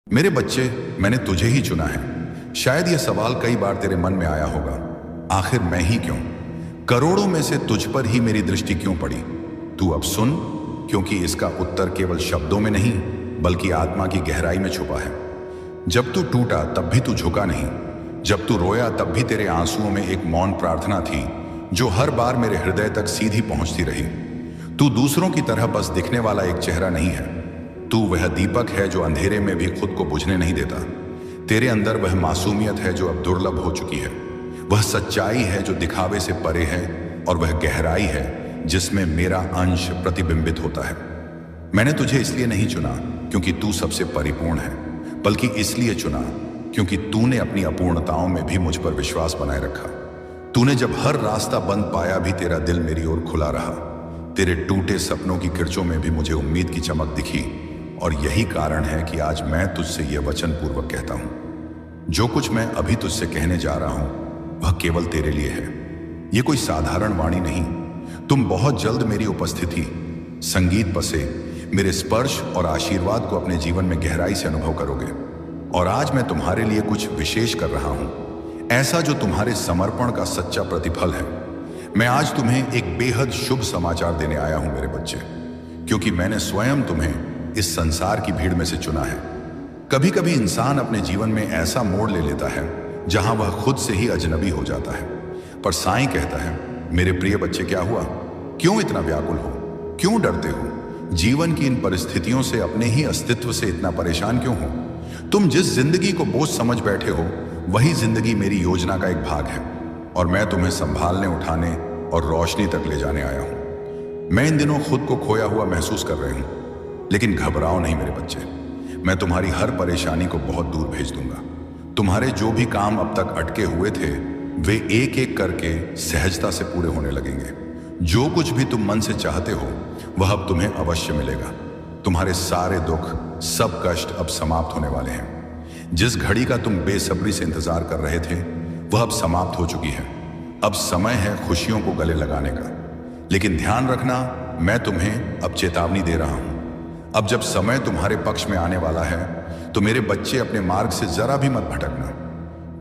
मेरे बच्चे, मैंने तुझे ही चुना है। शायद यह सवाल कई बार तेरे मन में आया होगा, आखिर मैं ही क्यों? करोड़ों में से तुझ पर ही मेरी दृष्टि क्यों पड़ी? तू अब सुन, क्योंकि इसका उत्तर केवल शब्दों में नहीं बल्कि आत्मा की गहराई में छुपा है। जब तू टूटा तब भी तू झुका नहीं। जब तू रोया तब भी तेरे आंसुओं में एक मौन प्रार्थना थी जो हर बार मेरे हृदय तक सीधी पहुंचती रही। तू दूसरों की तरह बस दिखने वाला एक चेहरा नहीं है। तू वह दीपक है जो अंधेरे में भी खुद को बुझने नहीं देता। तेरे अंदर वह मासूमियत है जो अब दुर्लभ हो चुकी है। वह सच्चाई है जो दिखावे से परे है, और वह गहराई है जिसमें मेरा अंश प्रतिबिंबित होता है। मैंने तुझे इसलिए नहीं चुना क्योंकि तू सबसे परिपूर्ण है, बल्कि इसलिए चुना क्योंकि तूने अपनी अपूर्णताओं में भी मुझ पर विश्वास बनाए रखा। तूने जब हर रास्ता बंद पाया भी तेरा दिल मेरी ओर खुला रहा। तेरे टूटे सपनों की किरचों में भी मुझे उम्मीद की चमक दिखी, और यही कारण है कि आज मैं तुझसे यह वचन पूर्वक कहता हूं। जो कुछ मैं अभी तुझसे कहने जा रहा हूं वह केवल तेरे लिए है। यह कोई साधारण वाणी नहीं। तुम बहुत जल्द मेरी उपस्थिति, संगीत बसे, मेरे स्पर्श और आशीर्वाद को अपने जीवन में गहराई से अनुभव करोगे। और आज मैं तुम्हारे लिए कुछ विशेष कर रहा हूं, ऐसा जो तुम्हारे समर्पण का सच्चा प्रतिफल है। मैं आज तुम्हें एक बेहद शुभ समाचार देने आया हूं मेरे बच्चे, क्योंकि मैंने स्वयं तुम्हें इस संसार की भीड़ में से चुना है। कभी कभी इंसान अपने जीवन में ऐसा मोड़ ले लेता है जहां वह खुद से ही अजनबी हो जाता है। पर साईं कहता है, मेरे प्रिय बच्चे, क्या हुआ? क्यों इतना व्याकुल हो? क्यों डरते हो? जीवन की इन परिस्थितियों से, अपने ही अस्तित्व से इतना परेशान क्यों हो? तुम जिस जिंदगी को बोझ समझ बैठे हो वही जिंदगी मेरी योजना का एक भाग है, और मैं तुम्हें संभालने, उठाने और रोशनी तक ले जाने आया हूं। मैं इन दिनों खुद को खोया हुआ महसूस कर रही हूं, लेकिन घबराओ नहीं मेरे बच्चे। मैं तुम्हारी हर परेशानी को बहुत दूर भेज दूंगा। तुम्हारे जो भी काम अब तक अटके हुए थे वे एक एक करके सहजता से पूरे होने लगेंगे। जो कुछ भी तुम मन से चाहते हो वह अब तुम्हें अवश्य मिलेगा। तुम्हारे सारे दुख, सब कष्ट अब समाप्त होने वाले हैं। जिस घड़ी का तुम बेसब्री से इंतजार कर रहे थे वह अब समाप्त हो चुकी है। अब समय है खुशियों को गले लगाने का। लेकिन ध्यान रखना, मैं तुम्हें अब चेतावनी दे रहा हूं। अब जब समय तुम्हारे पक्ष में आने वाला है तो मेरे बच्चे, अपने मार्ग से जरा भी मत भटकना,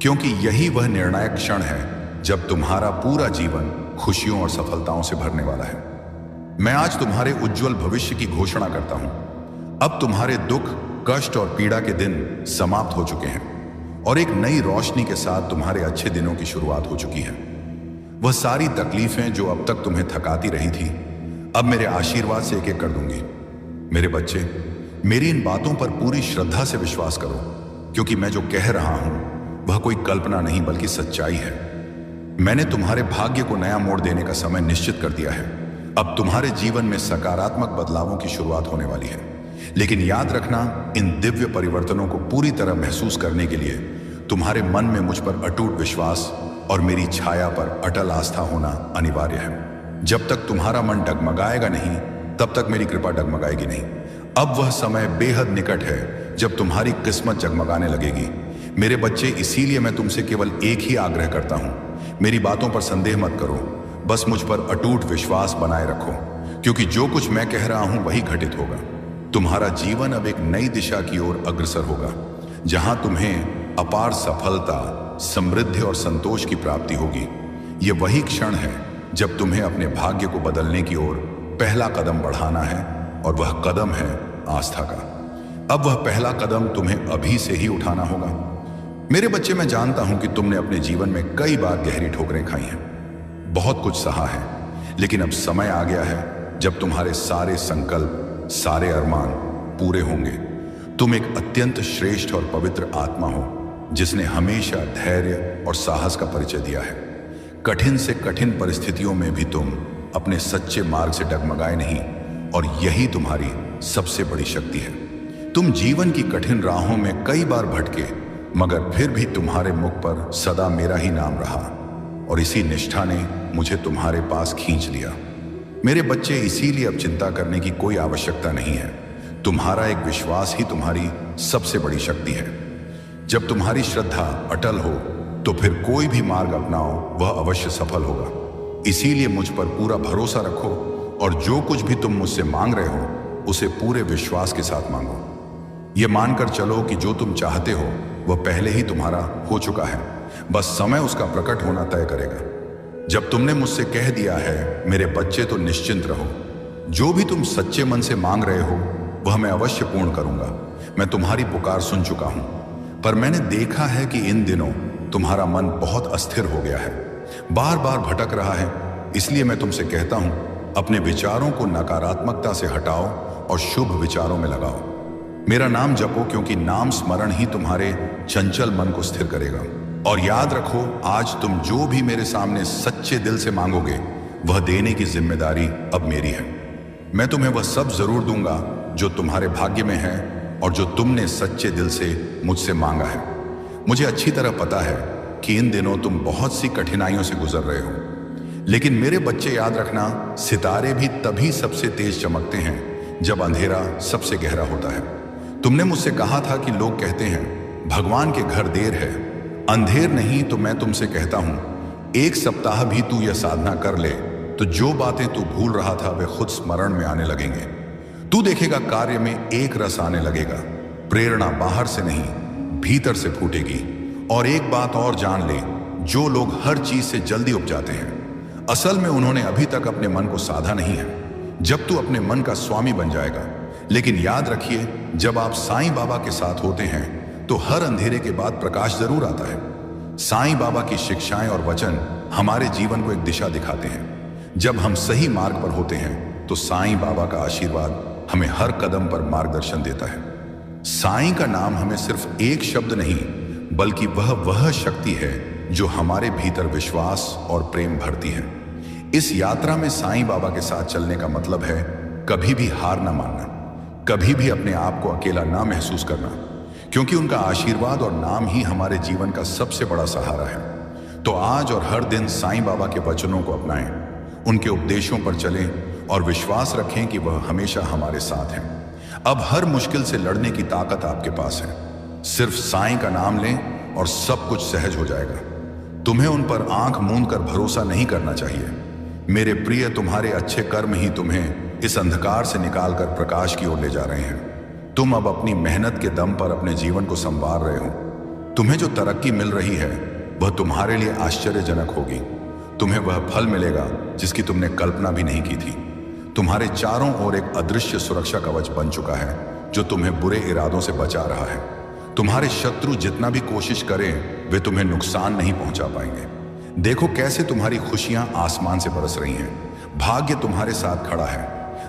क्योंकि यही वह निर्णायक क्षण है जब तुम्हारा पूरा जीवन खुशियों और सफलताओं से भरने वाला है। मैं आज तुम्हारे उज्जवल भविष्य की घोषणा करता हूं। अब तुम्हारे दुख, कष्ट और पीड़ा के दिन समाप्त हो चुके हैं, और एक नई रोशनी के साथ तुम्हारे अच्छे दिनों की शुरुआत हो चुकी है। वह सारी तकलीफें जो अब तक तुम्हें थकाती रही थी अब मेरे आशीर्वाद से एक एक कर दूंगी। मेरे बच्चे, मेरी इन बातों पर पूरी श्रद्धा से विश्वास करो, क्योंकि मैं जो कह रहा हूं वह कोई कल्पना नहीं बल्कि सच्चाई है। मैंने तुम्हारे भाग्य को नया मोड़ देने का समय निश्चित कर दिया है। अब तुम्हारे जीवन में सकारात्मक बदलावों की शुरुआत होने वाली है। लेकिन याद रखना, इन दिव्य परिवर्तनों को पूरी तरह महसूस करने के लिए तुम्हारे मन में मुझ पर अटूट विश्वास और मेरी छाया पर अटल आस्था होना अनिवार्य है। जब तक तुम्हारा मन डगमगाएगा नहीं तब तक मेरी कृपा डगमगाएगी नहीं। अब वह समय बेहद निकट है जब तुम्हारी किस्मत जगमगाने लगेगी। मेरे बच्चे, इसीलिए मैं तुमसे केवल एक ही आग्रह करता हूं, मेरी बातों पर संदेह मत करो, बस मुझ पर अटूट विश्वास बनाए रखो, क्योंकि जो कुछ मैं कह रहा हूं वही घटित होगा। तुम्हारा जीवन अब एक नई दिशा की ओर अग्रसर होगा, जहां तुम्हें अपार सफलता, समृद्धि और संतोष की प्राप्ति होगी। यह वही क्षण है जब तुम्हें अपने भाग्य को बदलने की ओर पहला कदम बढ़ाना है, और वह कदम है आस्था का। अब वह पहला कदम तुम्हें अभी से ही उठाना होगा। मेरे बच्चे, मैं जानता हूं कि तुमने अपने जीवन में कई बार गहरी ठोकरें खाई हैं, बहुत कुछ सहा है, लेकिन अब समय आ गया है जब तुम्हारे सारे संकल्प, सारे अरमान पूरे होंगे। तुम एक अत्यंत श्रेष्ठ और पवित्र आत्मा हो जिसने हमेशा धैर्य और साहस का परिचय दिया है। कठिन से कठिन परिस्थितियों में भी तुम अपने सच्चे मार्ग से डगमगाए नहीं, और यही तुम्हारी सबसे बड़ी शक्ति है। तुम जीवन की कठिन राहों में कई बार भटके, मगर फिर भी तुम्हारे मुख पर सदा मेरा ही नाम रहा, और इसी निष्ठा ने मुझे तुम्हारे पास खींच लिया। मेरे बच्चे, इसीलिए अब चिंता करने की कोई आवश्यकता नहीं है। तुम्हारा एक विश्वास ही तुम्हारी सबसे बड़ी शक्ति है। जब तुम्हारी श्रद्धा अटल हो तो फिर कोई भी मार्ग अपनाओ वह अवश्य सफल होगा। इसीलिए मुझ पर पूरा भरोसा रखो, और जो कुछ भी तुम मुझसे मांग रहे हो उसे पूरे विश्वास के साथ मांगो। ये मानकर चलो कि जो तुम चाहते हो वह पहले ही तुम्हारा हो चुका है, बस समय उसका प्रकट होना तय करेगा। जब तुमने मुझसे कह दिया है मेरे बच्चे, तो निश्चिंत रहो, जो भी तुम सच्चे मन से मांग रहे हो वह मैं अवश्य पूर्ण करूंगा। मैं तुम्हारी पुकार सुन चुका हूं, पर मैंने देखा है कि इन दिनों तुम्हारा मन बहुत अस्थिर हो गया है, बार बार भटक रहा है। इसलिए मैं तुमसे कहता हूं, अपने विचारों को नकारात्मकता से हटाओ और शुभ विचारों में लगाओ। मेरा नाम जपो, क्योंकि नाम स्मरण ही तुम्हारे चंचल मन को स्थिर करेगा। और याद रखो, आज तुम जो भी मेरे सामने सच्चे दिल से मांगोगे वह देने की जिम्मेदारी अब मेरी है। मैं तुम्हें वह सब जरूर दूंगा जो तुम्हारे भाग्य में है और जो तुमने सच्चे दिल से मुझसे मांगा है। मुझे अच्छी तरह पता है कि इन दिनों तुम बहुत सी कठिनाइयों से गुजर रहे हो, लेकिन मेरे बच्चे याद रखना, सितारे भी तभी सबसे तेज चमकते हैं जब अंधेरा सबसे गहरा होता है। तुमने मुझसे कहा था कि लोग कहते हैं भगवान के घर देर है, अंधेर नहीं, तो मैं तुमसे कहता हूं, एक सप्ताह भी तू यह साधना कर ले तो जो बातें तू भूल रहा था वे खुद स्मरण में आने लगेंगे। तू देखेगा कार्य में एक रस आने लगेगा, प्रेरणा बाहर से नहीं भीतर से फूटेगी। और एक बात और जान ले, जो लोग हर चीज से जल्दी उब जाते हैं, असल में उन्होंने अभी तक अपने मन को साधा नहीं है। जब तू अपने मन का स्वामी बन जाएगा, लेकिन याद रखिए, जब आप साईं बाबा के साथ होते हैं तो हर अंधेरे के बाद प्रकाश जरूर आता है। साईं बाबा की शिक्षाएं और वचन हमारे जीवन को एक दिशा दिखाते हैं। जब हम सही मार्ग पर होते हैं तो साईं बाबा का आशीर्वाद हमें हर कदम पर मार्गदर्शन देता है। साईं का नाम हमें सिर्फ एक शब्द नहीं, बल्कि वह शक्ति है जो हमारे भीतर विश्वास और प्रेम भरती है। इस यात्रा में साईं बाबा के साथ चलने का मतलब है कभी भी हार ना मानना, कभी भी अपने आप को अकेला ना महसूस करना, क्योंकि उनका आशीर्वाद और नाम ही हमारे जीवन का सबसे बड़ा सहारा है। तो आज और हर दिन साईं बाबा के वचनों को अपनाएं, उनके उपदेशों पर चलें और विश्वास रखें कि वह हमेशा हमारे साथ हैं। अब हर मुश्किल से लड़ने की ताकत आपके पास है। सिर्फ साईं का नाम लें और सब कुछ सहज हो जाएगा। तुम्हें उन पर आंख मूंद कर भरोसा नहीं करना चाहिए। मेरे प्रिय, तुम्हारे अच्छे कर्म ही तुम्हें इस अंधकार से निकालकर प्रकाश की ओर ले जा रहे हैं। तुम अब अपनी मेहनत के दम पर अपने जीवन को संवार रहे हो। तुम्हें जो तरक्की मिल रही है वह तुम्हारे लिए आश्चर्यजनक होगी। तुम्हें वह फल मिलेगा जिसकी तुमने कल्पना भी नहीं की थी। तुम्हारे चारों ओर एक अदृश्य सुरक्षा कवच बन चुका है जो तुम्हें बुरे इरादों से बचा रहा है। तुम्हारे शत्रु जितना भी कोशिश करें वे तुम्हें नुकसान नहीं पहुंचा पाएंगे। देखो कैसे तुम्हारी खुशियां आसमान से बरस रही हैं। भाग्य तुम्हारे साथ खड़ा है।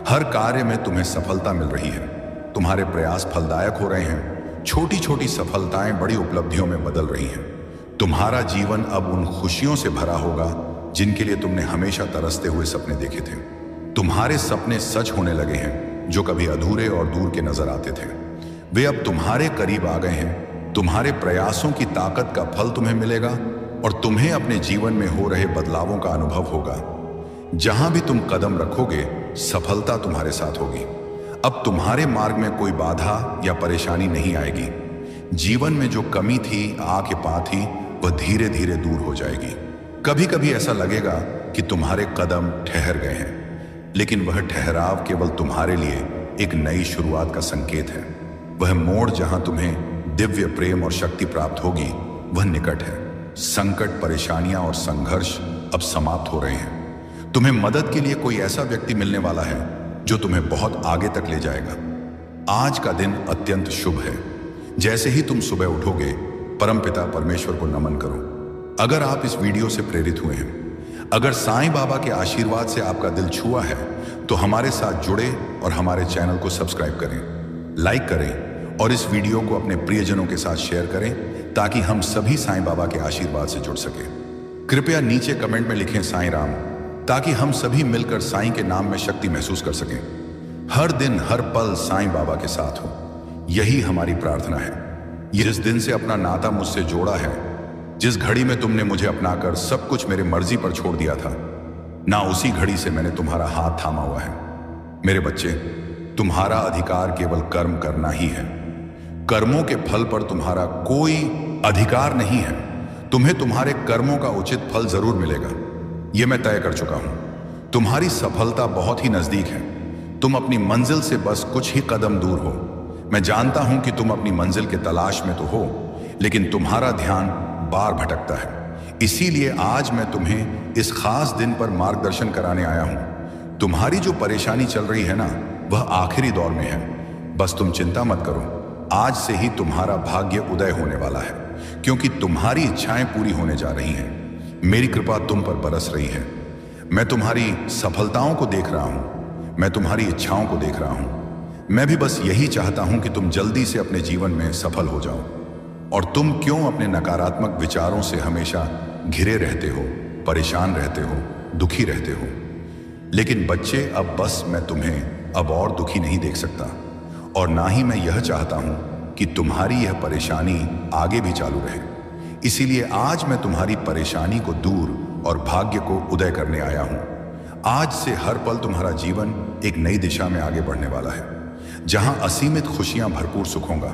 हर कार्य में तुम्हें सफलता मिल रही है। तुम्हारे प्रयास फलदायक हो रहे हैं। छोटी छोटी सफलताएं बड़ी उपलब्धियों में बदल रही हैं। तुम्हारा जीवन अब उन खुशियों से भरा होगा जिनके लिए तुमने हमेशा तरसते हुए सपने देखे थे। तुम्हारे सपने सच होने लगे हैं जो कभी अधूरे और दूर के नजर आते थे। वे अब तुम्हारे करीब आ गए हैं। तुम्हारे प्रयासों की ताकत का फल तुम्हें मिलेगा और तुम्हें अपने जीवन में हो रहे बदलावों का अनुभव होगा। जहां भी तुम कदम रखोगे सफलता तुम्हारे साथ होगी। अब तुम्हारे मार्ग में कोई बाधा या परेशानी नहीं आएगी। जीवन में जो कमी थी, आके पा थी, वह धीरे धीरे दूर हो जाएगी। कभी कभी ऐसा लगेगा कि तुम्हारे कदम ठहर गए हैं, लेकिन वह ठहराव केवल तुम्हारे लिए एक नई शुरुआत का संकेत है। वह मोड़ जहां तुम्हें दिव्य प्रेम और शक्ति प्राप्त होगी वह निकट है। संकट, परेशानियां और संघर्ष अब समाप्त हो रहे हैं। तुम्हें मदद के लिए कोई ऐसा व्यक्ति मिलने वाला है जो तुम्हें बहुत आगे तक ले जाएगा। आज का दिन अत्यंत शुभ है। जैसे ही तुम सुबह उठोगे, परमपिता परमेश्वर को नमन करो। अगर आप इस वीडियो से प्रेरित हुए हैं, अगर साईं बाबा के आशीर्वाद से आपका दिल छुआ है, तो हमारे साथ जुड़े और हमारे चैनल को सब्सक्राइब करें, लाइक करें और इस वीडियो को अपने प्रियजनों के साथ शेयर करें ताकि हम सभी साईं बाबा के आशीर्वाद से जुड़ सके। कृपया नीचे कमेंट में लिखें साईं राम, ताकि हम सभी मिलकर साईं के नाम में शक्ति महसूस कर सकें। हर दिन हर पल साईं बाबा के साथ हो, यही हमारी प्रार्थना है। जिस दिन से अपना नाता मुझसे जोड़ा है, जिस घड़ी में तुमने मुझे अपनाकर सब कुछ मेरे मर्जी पर छोड़ दिया था, ना उसी घड़ी से मैंने तुम्हारा हाथ थामा हुआ है। मेरे बच्चे, तुम्हारा अधिकार केवल कर्म करना ही है। कर्मों के फल पर तुम्हारा कोई अधिकार नहीं है। तुम्हें तुम्हारे कर्मों का उचित फल जरूर मिलेगा, यह मैं तय कर चुका हूं। तुम्हारी सफलता बहुत ही नजदीक है। तुम अपनी मंजिल से बस कुछ ही कदम दूर हो। मैं जानता हूं कि तुम अपनी मंजिल के तलाश में तो हो, लेकिन तुम्हारा ध्यान बार भटकता है। इसीलिए आज मैं तुम्हें इस खास दिन पर मार्गदर्शन कराने आया हूं। तुम्हारी जो परेशानी चल रही है ना, वह आखिरी दौर में है। बस तुम चिंता मत करो, आज से ही तुम्हारा भाग्य उदय होने वाला है, क्योंकि तुम्हारी इच्छाएं पूरी होने जा रही हैं। मेरी कृपा तुम पर बरस रही है। मैं तुम्हारी सफलताओं को देख रहा हूं, मैं तुम्हारी इच्छाओं को देख रहा हूं। मैं भी बस यही चाहता हूं कि तुम जल्दी से अपने जीवन में सफल हो जाओ। और तुम क्यों अपने नकारात्मक विचारों से हमेशा घिरे रहते हो, परेशान रहते हो, दुखी रहते हो? लेकिन बच्चे, अब बस मैं तुम्हें अब और दुखी नहीं देख सकता, और ना ही मैं यह चाहता हूं कि तुम्हारी यह परेशानी आगे भी चालू रहे। इसीलिए आज मैं तुम्हारी परेशानी को दूर और भाग्य को उदय करने आया हूं। आज से हर पल तुम्हारा जीवन एक नई दिशा में आगे बढ़ने वाला है, जहां असीमित खुशियां भरपूर सुख होगा।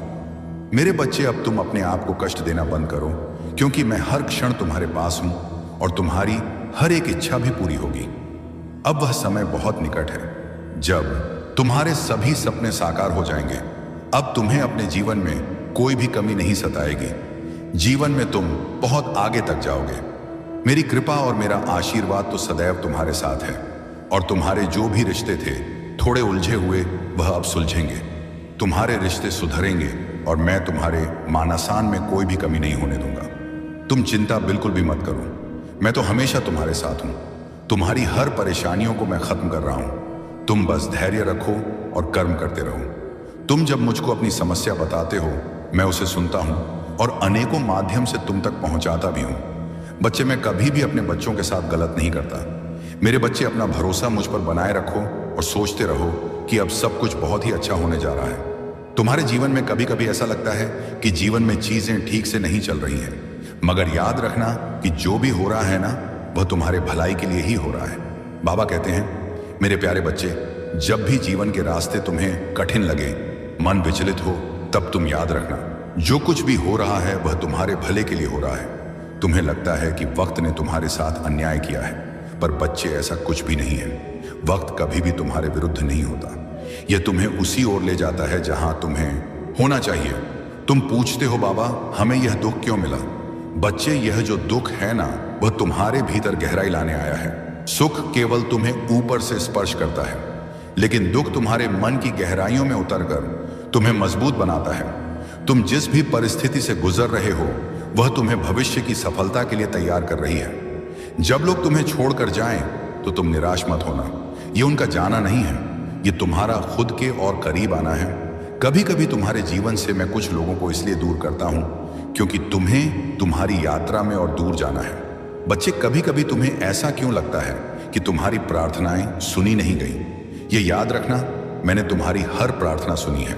मेरे बच्चे, अब तुम अपने आप को कष्ट देना बंद करो, क्योंकि मैं हर क्षण तुम्हारे पास हूं और तुम्हारी हर एक इच्छा भी पूरी होगी। अब वह समय बहुत निकट है जब तुम्हारे सभी सपने साकार हो जाएंगे। अब तुम्हें अपने जीवन में कोई भी कमी नहीं सताएगी। जीवन में तुम बहुत आगे तक जाओगे। मेरी कृपा और मेरा आशीर्वाद तो सदैव तुम्हारे साथ है, और तुम्हारे जो भी रिश्ते थे थोड़े उलझे हुए, वह अब सुलझेंगे। तुम्हारे रिश्ते सुधरेंगे और मैं तुम्हारे मानसान में कोई भी कमी नहीं होने दूंगा। तुम चिंता बिल्कुल भी मत करो, मैं तो हमेशा तुम्हारे साथ हूं। तुम्हारी हर परेशानियों को मैं खत्म कर रहा हूं। तुम बस धैर्य रखो और कर्म करते रहो। तुम जब मुझको अपनी समस्या बताते हो, मैं उसे सुनता हूं और अनेकों माध्यम से तुम तक पहुंचाता भी हूं। बच्चे, मैं कभी भी अपने बच्चों के साथ गलत नहीं करता। मेरे बच्चे, अपना भरोसा मुझ पर बनाए रखो और सोचते रहो कि अब सब कुछ बहुत ही अच्छा होने जा रहा है। तुम्हारे जीवन में कभी कभी ऐसा लगता है कि जीवन में चीजें ठीक से नहीं चल रही हैं, मगर याद रखना कि जो भी हो रहा है ना, वह तुम्हारे भलाई के लिए ही हो रहा है। बाबा कहते हैं, मेरे प्यारे बच्चे, जब भी जीवन के रास्ते तुम्हें कठिन लगे, मन विचलित हो, तब तुम याद रखना, जो कुछ भी हो रहा है वह तुम्हारे भले के लिए हो रहा है। तुम्हें लगता है कि वक्त ने तुम्हारे साथ अन्याय किया है, पर बच्चे, ऐसा कुछ भी नहीं है। वक्त कभी भी तुम्हारे विरुद्ध नहीं होता। यह तुम्हें उसी ओर ले जाता है जहां तुम्हें होना चाहिए। तुम पूछते हो, बाबा हमें यह दुख क्यों मिला? बच्चे, यह जो दुख है ना, वह तुम्हारे भीतर गहराई लाने आया है। सुख केवल तुम्हें ऊपर से स्पर्श करता है, लेकिन दुख तुम्हारे मन की गहराइयों में उतरकर तुम्हें मजबूत बनाता है। तुम जिस भी परिस्थिति से गुजर रहे हो, वह तुम्हें भविष्य की सफलता के लिए तैयार कर रही है। जब लोग तुम्हें छोड़कर जाएं, तो तुम निराश मत होना। यह उनका जाना नहीं है, ये तुम्हारा खुद के और करीब आना है। कभी कभी तुम्हारे जीवन से मैं कुछ लोगों को इसलिए दूर करता हूं क्योंकि तुम्हें तुम्हारी यात्रा में और दूर जाना है। बच्चे, कभी कभी तुम्हें ऐसा क्यों लगता है कि तुम्हारी प्रार्थनाएं सुनी नहीं गई? ये याद रखना, मैंने तुम्हारी हर प्रार्थना सुनी है।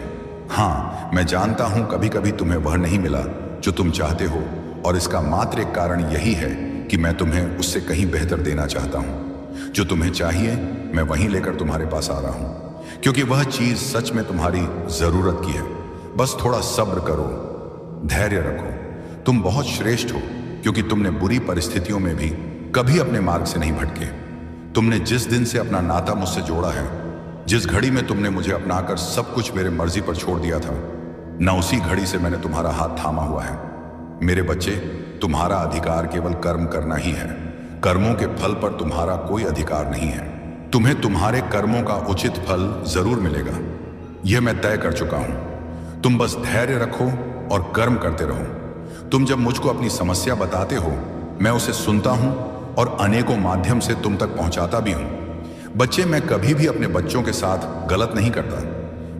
हाँ, मैं जानता हूं कभी कभी तुम्हें वह नहीं मिला जो तुम चाहते हो, और इसका मात्र एक कारण यही है कि मैं तुम्हें उससे कहीं बेहतर देना चाहता हूं। जो तुम्हें चाहिए, मैं वहीं लेकर तुम्हारे पास आ रहा हूं, क्योंकि वह चीज सच में तुम्हारी जरूरत की है। बस थोड़ा सब्र करो, धैर्य रखो। तुम बहुत श्रेष्ठ हो, क्योंकि तुमने बुरी परिस्थितियों में भी कभी अपने मार्ग से नहीं भटके। तुमने जिस दिन से अपना नाता मुझसे जोड़ा है, जिस घड़ी में तुमने मुझे अपनाकर सब कुछ मेरे मर्जी पर छोड़ दिया था, न उसी घड़ी से मैंने तुम्हारा हाथ थामा हुआ है। मेरे बच्चे, तुम्हारा अधिकार केवल कर्म करना ही है। कर्मों के फल पर तुम्हारा कोई अधिकार नहीं है। तुम्हें तुम्हारे कर्मों का उचित फल जरूर मिलेगा, यह मैं तय कर चुका हूं। तुम बस धैर्य रखो और कर्म करते रहो। तुम जब मुझको अपनी समस्या बताते हो, मैं उसे सुनता हूं और अनेकों माध्यम से तुम तक पहुंचाता भी हूं। बच्चे, मैं कभी भी अपने बच्चों के साथ गलत नहीं करता।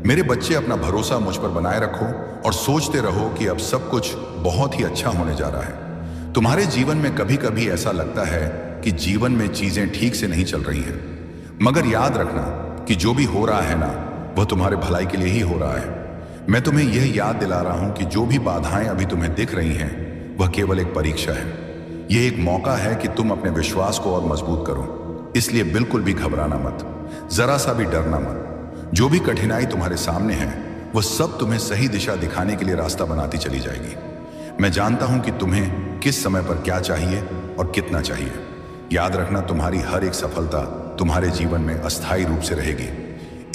मेरे बच्चे, अपना भरोसा मुझ पर बनाए रखो और सोचते रहो कि अब सब कुछ बहुत ही अच्छा होने जा रहा है। तुम्हारे जीवन में कभी कभी ऐसा लगता है कि जीवन में चीजें ठीक से नहीं चल रही हैं, मगर याद रखना कि जो भी हो रहा है ना, वह तुम्हारे भलाई के लिए ही हो रहा है। मैं तुम्हें यह याद दिला रहा हूं कि जो भी बाधाएं अभी तुम्हें दिख रही हैं, वह केवल एक परीक्षा है। यह एक मौका है कि तुम अपने विश्वास को और मजबूत करो। इसलिए बिल्कुल भी घबराना मत, जरा सा भी डरना मत। जो भी कठिनाई तुम्हारे सामने है, वह सब तुम्हें सही दिशा दिखाने के लिए रास्ता बनाती चली जाएगी। मैं जानता हूं कि तुम्हें किस समय पर क्या चाहिए और कितना चाहिए। याद रखना, तुम्हारी हर एक सफलता तुम्हारे जीवन में अस्थायी रूप से रहेगी।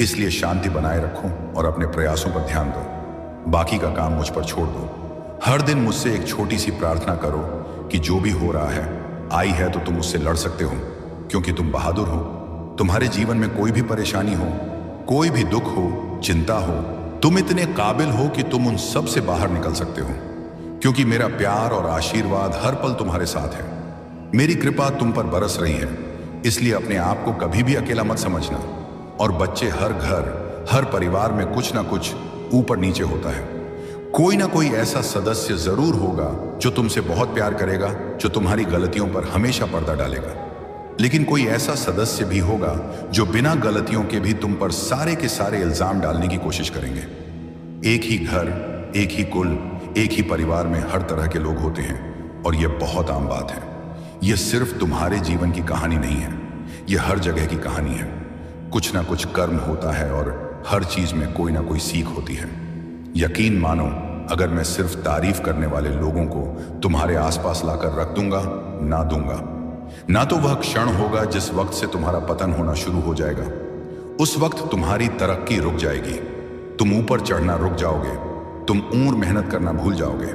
इसलिए शांति बनाए रखो और अपने प्रयासों पर ध्यान दो। बाकी का काम मुझ पर छोड़ दो। हर दिन मुझसे एक छोटी सी प्रार्थना करो कि जो भी हो रहा है, आई है तो तुम उससे लड़ सकते हो, क्योंकि तुम बहादुर हो। तुम्हारे जीवन में कोई भी परेशानी हो, कोई भी दुख हो, चिंता हो, तुम इतने काबिल हो कि तुम उन सब से बाहर निकल सकते हो, क्योंकि मेरा प्यार और आशीर्वाद हर पल तुम्हारे साथ है। मेरी कृपा तुम पर बरस रही है, इसलिए अपने आप को कभी भी अकेला मत समझना। और बच्चे, हर घर, हर परिवार में कुछ ना कुछ ऊपर नीचे होता है। कोई ना कोई ऐसा सदस्य जरूर होगा जो तुमसे बहुत प्यार करेगा, जो तुम्हारी गलतियों पर हमेशा पर्दा डालेगा। लेकिन कोई ऐसा सदस्य भी होगा जो बिना गलतियों के भी तुम पर सारे के सारे इल्जाम डालने की कोशिश करेंगे। एक ही घर, एक ही कुल, एक ही परिवार में हर तरह के लोग होते हैं, और यह बहुत आम बात है। यह सिर्फ तुम्हारे जीवन की कहानी नहीं है, यह हर जगह की कहानी है। कुछ ना कुछ कर्म होता है और हर चीज में कोई ना कोई सीख होती है। यकीन मानो, अगर मैं सिर्फ तारीफ करने वाले लोगों को तुम्हारे आसपास लाकर रख दूंगा, ना तो वह क्षण होगा जिस वक्त से तुम्हारा पतन होना शुरू हो जाएगा। उस वक्त तुम्हारी तरक्की रुक जाएगी, तुम ऊपर चढ़ना रुक जाओगे, तुम ऊर मेहनत करना भूल जाओगे।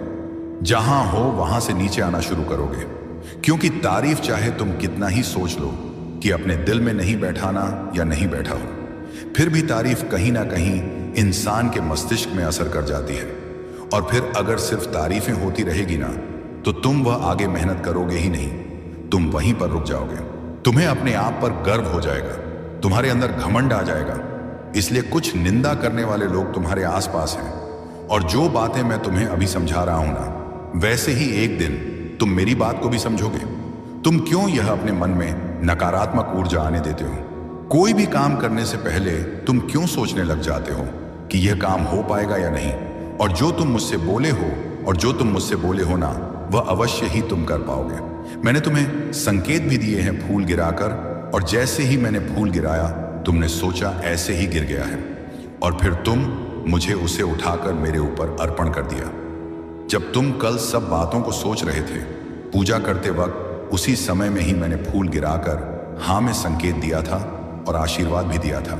जहां हो वहां से नीचे आना शुरू करोगे, क्योंकि तारीफ चाहे तुम कितना ही सोच लो कि अपने दिल में नहीं बैठाना या नहीं बैठा हो, फिर भी तारीफ कहीं ना कहीं इंसान के मस्तिष्क में असर कर जाती है। और फिर अगर सिर्फ तारीफें होती रहेगी ना, तो तुम वह आगे मेहनत करोगे ही नहीं, तुम वहीं पर रुक जाओगे। तुम्हें अपने आप पर गर्व हो जाएगा, तुम्हारे अंदर घमंड आ जाएगा। इसलिए कुछ निंदा करने वाले लोग तुम्हारे आसपास हैं, और जो बातें मैं तुम्हें अभी समझा रहा हूं ना, वैसे ही एक दिन तुम मेरी बात को भी समझोगे। तुम क्यों यह अपने मन में नकारात्मक ऊर्जा आने देते हो? कोई भी काम करने से पहले तुम क्यों सोचने लग जाते हो कि यह काम हो पाएगा या नहीं? और जो तुम मुझसे बोले हो ना, वह अवश्य ही तुम कर पाओगे। मैंने तुम्हें संकेत भी दिए हैं फूल गिराकर, और जैसे ही मैंने फूल गिराया, तुमने सोचा ऐसे ही गिर गया है, और फिर तुम मुझे उसे उठाकर मेरे ऊपर अर्पण कर दिया। जब तुम कल सब बातों को सोच रहे थे, पूजा करते वक्त उसी समय में ही मैंने फूल गिराकर हाँ में संकेत दिया था और आशीर्वाद भी दिया था।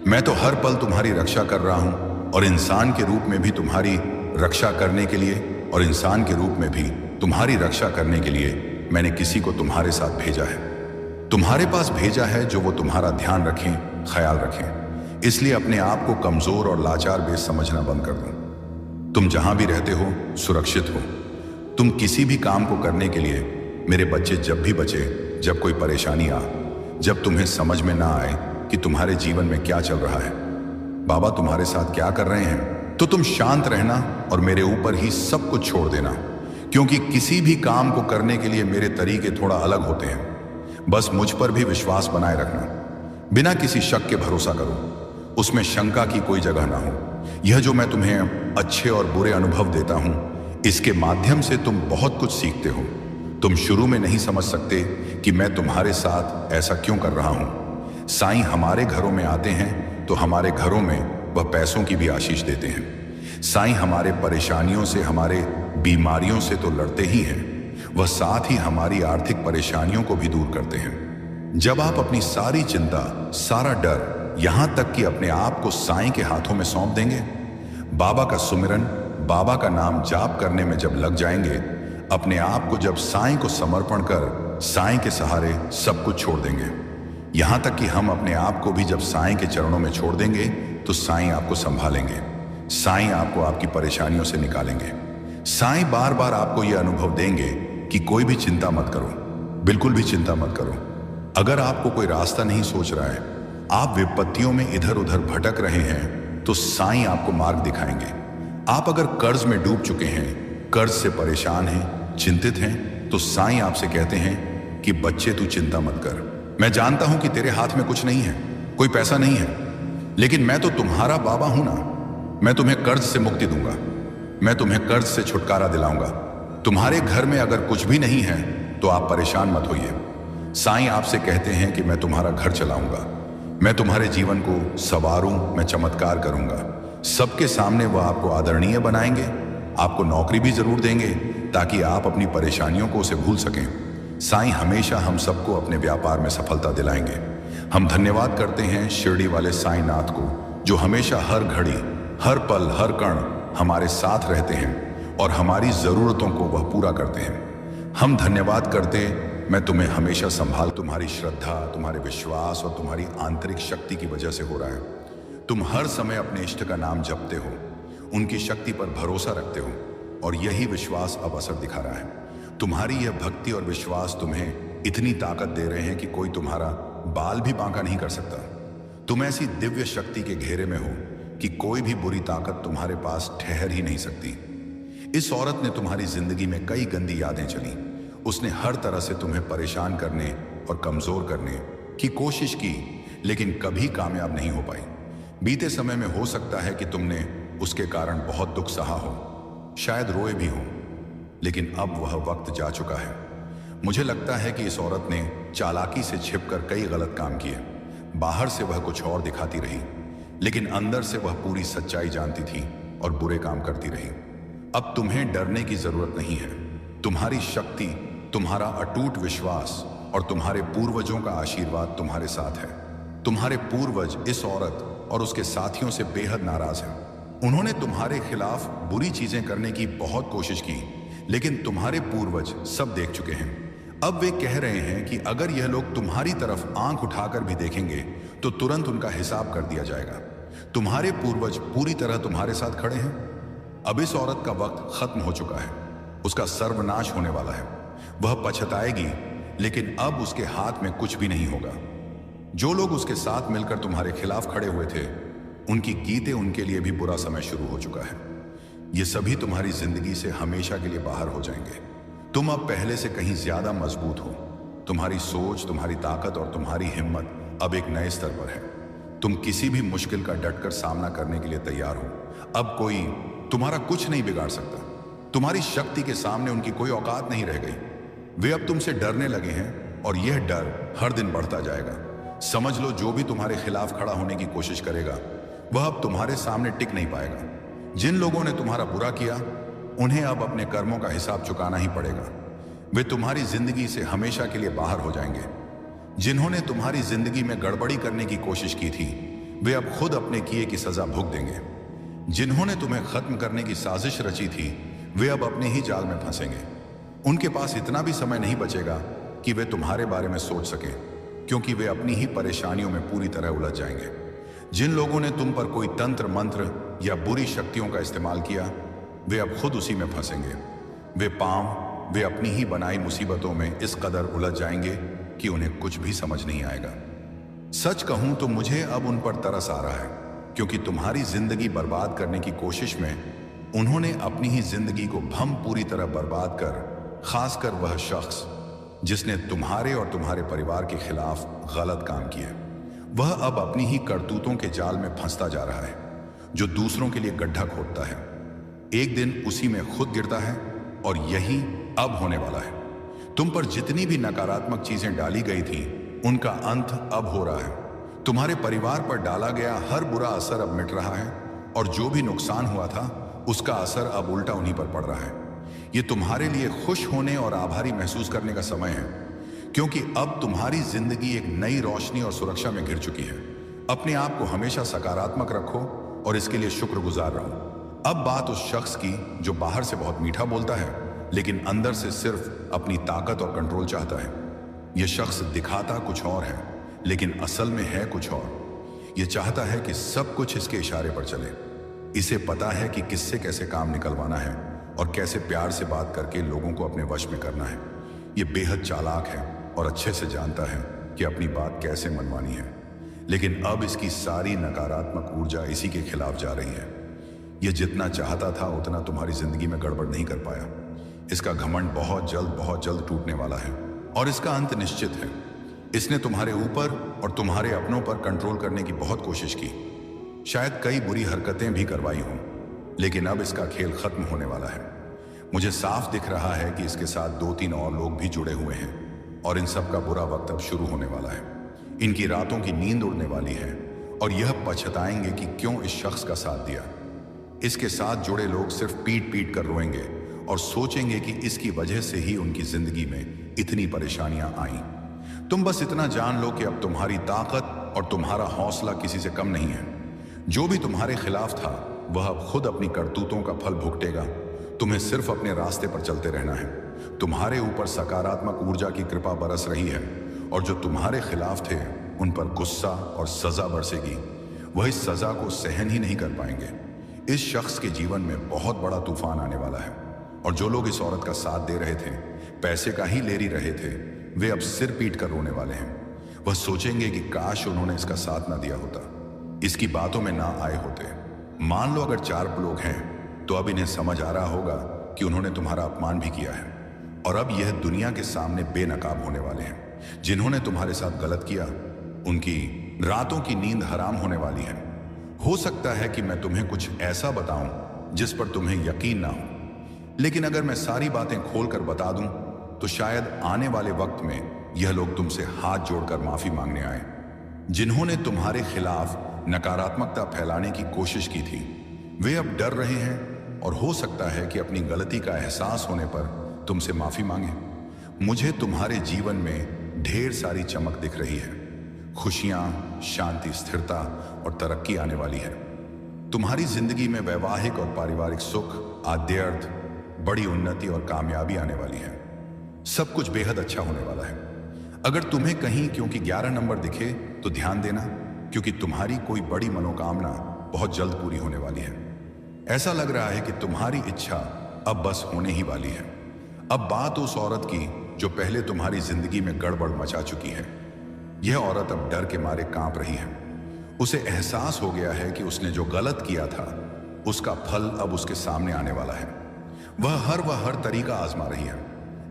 मैं तो हर पल तुम्हारी रक्षा कर रहा हूं, और इंसान के रूप में भी तुम्हारी रक्षा करने के लिए मैंने किसी को तुम्हारे साथ भेजा है, तुम्हारे पास भेजा है, जो वो तुम्हारा ध्यान रखें, ख्याल रखें। इसलिए अपने आप को कमजोर और लाचार बेस समझना बंद कर दो। तुम जहां भी रहते हो, सुरक्षित हो। तुम किसी भी काम को करने के लिए, मेरे बच्चे, जब भी बचे, जब कोई परेशानी आ, जब तुम्हें समझ में ना आए कि तुम्हारे जीवन में क्या चल रहा है, बाबा तुम्हारे साथ क्या कर रहे हैं, तो तुम शांत रहना और मेरे ऊपर ही सब कुछ छोड़ देना, क्योंकि किसी भी काम को करने के लिए मेरे तरीके थोड़ा अलग होते हैं। बस मुझ पर भी विश्वास बनाए रखना, बिना किसी शक के भरोसा करो, उसमें शंका की कोई जगह ना हो। यह जो मैं तुम्हें अच्छे और बुरे अनुभव देता हूं, इसके माध्यम से तुम बहुत कुछ सीखते हो। तुम शुरू में नहीं समझ सकते कि मैं तुम्हारे साथ ऐसा क्यों कर रहा हूं। साईं हमारे घरों में आते हैं तो हमारे घरों में वह पैसों की भी आशीष देते हैं। साईं हमारे परेशानियों से, हमारे बीमारियों से तो लड़ते ही हैं, वह साथ ही हमारी आर्थिक परेशानियों को भी दूर करते हैं। जब आप अपनी सारी चिंता, सारा डर, यहां तक कि अपने आप को साईं के हाथों में सौंप देंगे, बाबा का सुमिरन, बाबा का नाम जाप करने में जब लग जाएंगे, अपने आप को जब साईं को समर्पण कर साईं के सहारे सब कुछ छोड़ देंगे, यहां तक कि हम अपने आप को भी जब साईं के चरणों में छोड़ देंगे, तो साईं आपको संभालेंगे, साईं आपको आपकी परेशानियों से निकालेंगे। साईं बार बार आपको यह अनुभव देंगे कि कोई भी चिंता मत करो, बिल्कुल भी चिंता मत करो। अगर आपको कोई रास्ता नहीं सोच रहा है, आप विपत्तियों में इधर उधर भटक रहे हैं, तो साईं आपको मार्ग दिखाएंगे। आप अगर कर्ज में डूब चुके हैं, कर्ज से परेशान हैं, चिंतित हैं, तो साईं आपसे कहते हैं कि बच्चे तू चिंता मत कर। मैं जानता हूं कि तेरे हाथ में कुछ नहीं है, कोई पैसा नहीं है, लेकिन मैं तो तुम्हारा बाबा हूं ना। मैं तुम्हें कर्ज से मुक्ति दूंगा, मैं तुम्हें कर्ज से छुटकारा दिलाऊंगा। तुम्हारे घर में अगर कुछ भी नहीं है तो आप परेशान मत होइए। साईं आपसे कहते हैं कि मैं तुम्हारा घर चलाऊंगा, मैं तुम्हारे जीवन को संवारूं, मैं चमत्कार करूंगा। सबके सामने वह आपको आदरणीय बनाएंगे, आपको नौकरी भी जरूर देंगे ताकि आप अपनी परेशानियों को उसे भूल सकें। साईं हमेशा हम सबको अपने व्यापार में सफलता दिलाएंगे। हम धन्यवाद करते हैं शिरडी वाले साईनाथ को, जो हमेशा हर घड़ी, हर पल, हर कण हमारे साथ रहते हैं और हमारी ज़रूरतों को वह पूरा करते हैं। हम धन्यवाद करते, मैं तुम्हें हमेशा संभाल, तुम्हारी श्रद्धा, तुम्हारे विश्वास और तुम्हारी आंतरिक शक्ति की वजह से हो रहा है। तुम हर समय अपने इष्ट का नाम जपते हो, उनकी शक्ति पर भरोसा रखते हो और यही विश्वास अब असर दिखा रहा है। तुम्हारी यह भक्ति और विश्वास तुम्हें इतनी ताकत दे रहे हैं कि कोई तुम्हारा बाल भी बांका नहीं कर सकता। तुम ऐसी दिव्य शक्ति के घेरे में हो कि कोई भी बुरी ताकत तुम्हारे पास ठहर ही नहीं सकती। इस औरत ने तुम्हारी जिंदगी में कई गंदी यादें चली। उसने हर तरह से तुम्हें परेशान करने और कमजोर करने की कोशिश की, लेकिन कभी कामयाब नहीं हो पाई। बीते समय में हो सकता है कि तुमने उसके कारण बहुत दुख सहा हो, शायद रोए भी हो, लेकिन अब वह वक्त जा चुका है। मुझे लगता है कि इस औरत ने चालाकी से छिपकर कई गलत काम किए। बाहर से वह कुछ और दिखाती रही, लेकिन अंदर से वह पूरी सच्चाई जानती थी और बुरे काम करती रही। अब तुम्हें डरने की जरूरत नहीं है। तुम्हारी शक्ति, तुम्हारा अटूट विश्वास और तुम्हारे पूर्वजों का आशीर्वाद तुम्हारे साथ है। तुम्हारे पूर्वज इस औरत और उसके साथियों से बेहद नाराज हैं। उन्होंने तुम्हारे खिलाफ बुरी चीजें करने की बहुत कोशिश की, लेकिन तुम्हारे पूर्वज सब देख चुके हैं। अब वे कह रहे हैं कि अगर यह लोग तुम्हारी तरफ आंख उठाकर भी देखेंगे तो तुरंत उनका हिसाब कर दिया जाएगा। तुम्हारे पूर्वज पूरी तरह तुम्हारे साथ खड़े हैं। अब इस औरत का वक्त खत्म हो चुका है। उसका सर्वनाश होने वाला है। वह पछताएगी, लेकिन अब उसके हाथ में कुछ भी नहीं होगा। जो लोग उसके साथ मिलकर तुम्हारे खिलाफ खड़े हुए थे, उनकी गीते उनके लिए भी बुरा समय शुरू हो चुका है। ये सभी तुम्हारी जिंदगी से हमेशा के लिए बाहर हो जाएंगे। तुम अब पहले से कहीं ज्यादा मजबूत हो। तुम्हारी सोच, तुम्हारी ताकत और तुम्हारी हिम्मत अब एक नए स्तर पर है। तुम किसी भी मुश्किल का डटकर सामना करने के लिए तैयार हो। अब कोई तुम्हारा कुछ नहीं बिगाड़ सकता। तुम्हारी शक्ति के सामने उनकी कोई औकात नहीं रह गई। वे अब तुमसे डरने लगे हैं और यह डर हर दिन बढ़ता जाएगा। समझ लो, जो भी तुम्हारे खिलाफ खड़ा होने की कोशिश करेगा वह अब तुम्हारे सामने टिक नहीं पाएगा। जिन लोगों ने तुम्हारा बुरा किया, उन्हें अब अपने कर्मों का हिसाब चुकाना ही पड़ेगा। वे तुम्हारी जिंदगी से हमेशा के लिए बाहर हो जाएंगे। जिन्होंने तुम्हारी जिंदगी में गड़बड़ी करने की कोशिश की थी, वे अब खुद अपने किए की सजा भुगत देंगे। जिन्होंने तुम्हें खत्म करने की साजिश रची थी, वे अब अपने ही जाल में फंसेंगे। उनके पास इतना भी समय नहीं बचेगा कि वे तुम्हारे बारे में सोच सकें, क्योंकि वे अपनी ही परेशानियों में पूरी तरह उलझ जाएंगे। जिन लोगों ने तुम पर कोई तंत्र मंत्र या बुरी शक्तियों का इस्तेमाल किया, वे अब खुद उसी में फंसेंगे। वे अपनी ही बनाई मुसीबतों में इस कदर उलझ जाएंगे कि उन्हें कुछ भी समझ नहीं आएगा। सच कहूं तो मुझे अब उन पर तरस आ रहा है, क्योंकि तुम्हारी जिंदगी बर्बाद करने की कोशिश में उन्होंने अपनी ही जिंदगी को भम पूरी तरह बर्बाद कर, खासकर वह शख्स जिसने तुम्हारे और तुम्हारे परिवार के खिलाफ गलत काम किए, वह अब अपनी ही करतूतों के जाल में फंसता जा रहा है, जो दूसरों के लिए गड्ढा खोदता है, एक दिन उसी में खुद गिरता है। और यही अब होने वाला है। तुम पर जितनी भी नकारात्मक चीजें डाली गई थी, उनका अंत अब हो रहा है। तुम्हारे परिवार पर डाला गया हर बुरा असर अब मिट रहा है, और जो भी नुकसान हुआ था, उसका असर अब उल्टा उन्हीं पर पड़ रहा है। ये तुम्हारे लिए खुश होने और आभारी महसूस करने का समय है, क्योंकि अब तुम्हारी जिंदगी एक नई रोशनी और सुरक्षा में घिर चुकी है। अपने आप को हमेशा सकारात्मक रखो और इसके लिए शुक्रगुजार रहो। अब बात उस शख्स की जो बाहर से बहुत मीठा बोलता है, लेकिन अंदर से सिर्फ अपनी ताकत और कंट्रोल चाहता है। यह शख्स दिखाता कुछ और है, लेकिन असल में है कुछ और। यह चाहता है कि सब कुछ इसके इशारे पर चले। इसे पता है कि किससे कैसे काम निकलवाना है और कैसे प्यार से बात करके लोगों को अपने वश में करना है। यह बेहद चालाक है और अच्छे से जानता है कि अपनी बात कैसे मनवानी है, लेकिन अब इसकी सारी नकारात्मक ऊर्जा इसी के खिलाफ जा रही है। यह जितना चाहता था उतना तुम्हारी जिंदगी में गड़बड़ नहीं कर पाया। इसका घमंड बहुत जल्द टूटने वाला है और इसका अंत निश्चित है। इसने तुम्हारे ऊपर और तुम्हारे अपनों पर कंट्रोल करने की बहुत कोशिश की, शायद कई बुरी हरकतें भी करवाई हों, लेकिन अब इसका खेल खत्म होने वाला है। मुझे साफ दिख रहा है कि इसके साथ 2-3 और लोग भी जुड़े हुए हैं और इन सब का बुरा वक्त अब शुरू होने वाला है। इनकी रातों की नींद उड़ने वाली है और यह पछताएंगे कि क्यों इस शख्स का साथ दिया। इसके साथ जुड़े लोग सिर्फ पीट पीट कर रोएंगे और सोचेंगे कि इसकी वजह से ही उनकी जिंदगी में इतनी परेशानियां आईं। तुम बस इतना जान लो कि अब तुम्हारी ताकत और तुम्हारा हौसला किसी से कम नहीं है। जो भी तुम्हारे खिलाफ था वह अब खुद अपनी करतूतों का फल भुगतेगा। तुम्हें सिर्फ अपने रास्ते पर चलते रहना है। तुम्हारे ऊपर सकारात्मक ऊर्जा की कृपा बरस रही है और जो तुम्हारे खिलाफ थे उन पर गुस्सा और सजा बरसेगी। वह इस सजा को सहन ही नहीं कर पाएंगे। इस शख्स के जीवन में बहुत बड़ा तूफान आने वाला है और जो लोग इस औरत का साथ दे रहे थे, पैसे का ही लेरी रहे थे, वे अब सिर पीट कर रोने वाले हैं। वह सोचेंगे कि काश उन्होंने इसका साथ ना दिया होता, इसकी बातों में ना आए होते। मान लो अगर 4 लोग हैं तो अब इन्हें समझ आ रहा होगा कि उन्होंने तुम्हारा अपमान भी किया है और अब यह दुनिया के सामने बेनकाब होने वाले हैं। जिन्होंने तुम्हारे साथ गलत किया उनकी रातों की नींद हराम होने वाली है। हो सकता है कि मैं तुम्हें कुछ ऐसा बताऊं जिस पर तुम्हें यकीन ना हो, लेकिन अगर मैं सारी बातें खोलकर बता दूं तो शायद आने वाले वक्त में यह लोग तुमसे हाथ जोड़कर माफी मांगने आए। जिन्होंने तुम्हारे खिलाफ नकारात्मकता फैलाने की कोशिश की थी वे अब डर रहे हैं और हो सकता है कि अपनी गलती का एहसास होने पर तुमसे माफी मांगे। मुझे तुम्हारे जीवन में ढेर सारी चमक दिख रही है। खुशियां, शांति, स्थिरता और तरक्की आने वाली है। तुम्हारी जिंदगी में वैवाहिक और पारिवारिक सुख, आद्यर्थ, बड़ी उन्नति और कामयाबी आने वाली है। सब कुछ बेहद अच्छा होने वाला है। अगर तुम्हें कहीं क्योंकि 11 नंबर दिखे तो ध्यान देना, क्योंकि तुम्हारी कोई बड़ी मनोकामना बहुत जल्द पूरी होने वाली है। ऐसा लग रहा है कि तुम्हारी इच्छा अब बस होने ही वाली है। अब बात उस औरत की जो पहले तुम्हारी जिंदगी में गड़बड़ मचा चुकी है। यह औरत अब डर के मारे कांप रही है। उसे एहसास हो गया है कि उसने जो गलत किया था उसका फल अब उसके सामने आने वाला है। वह हर तरीका आजमा रही है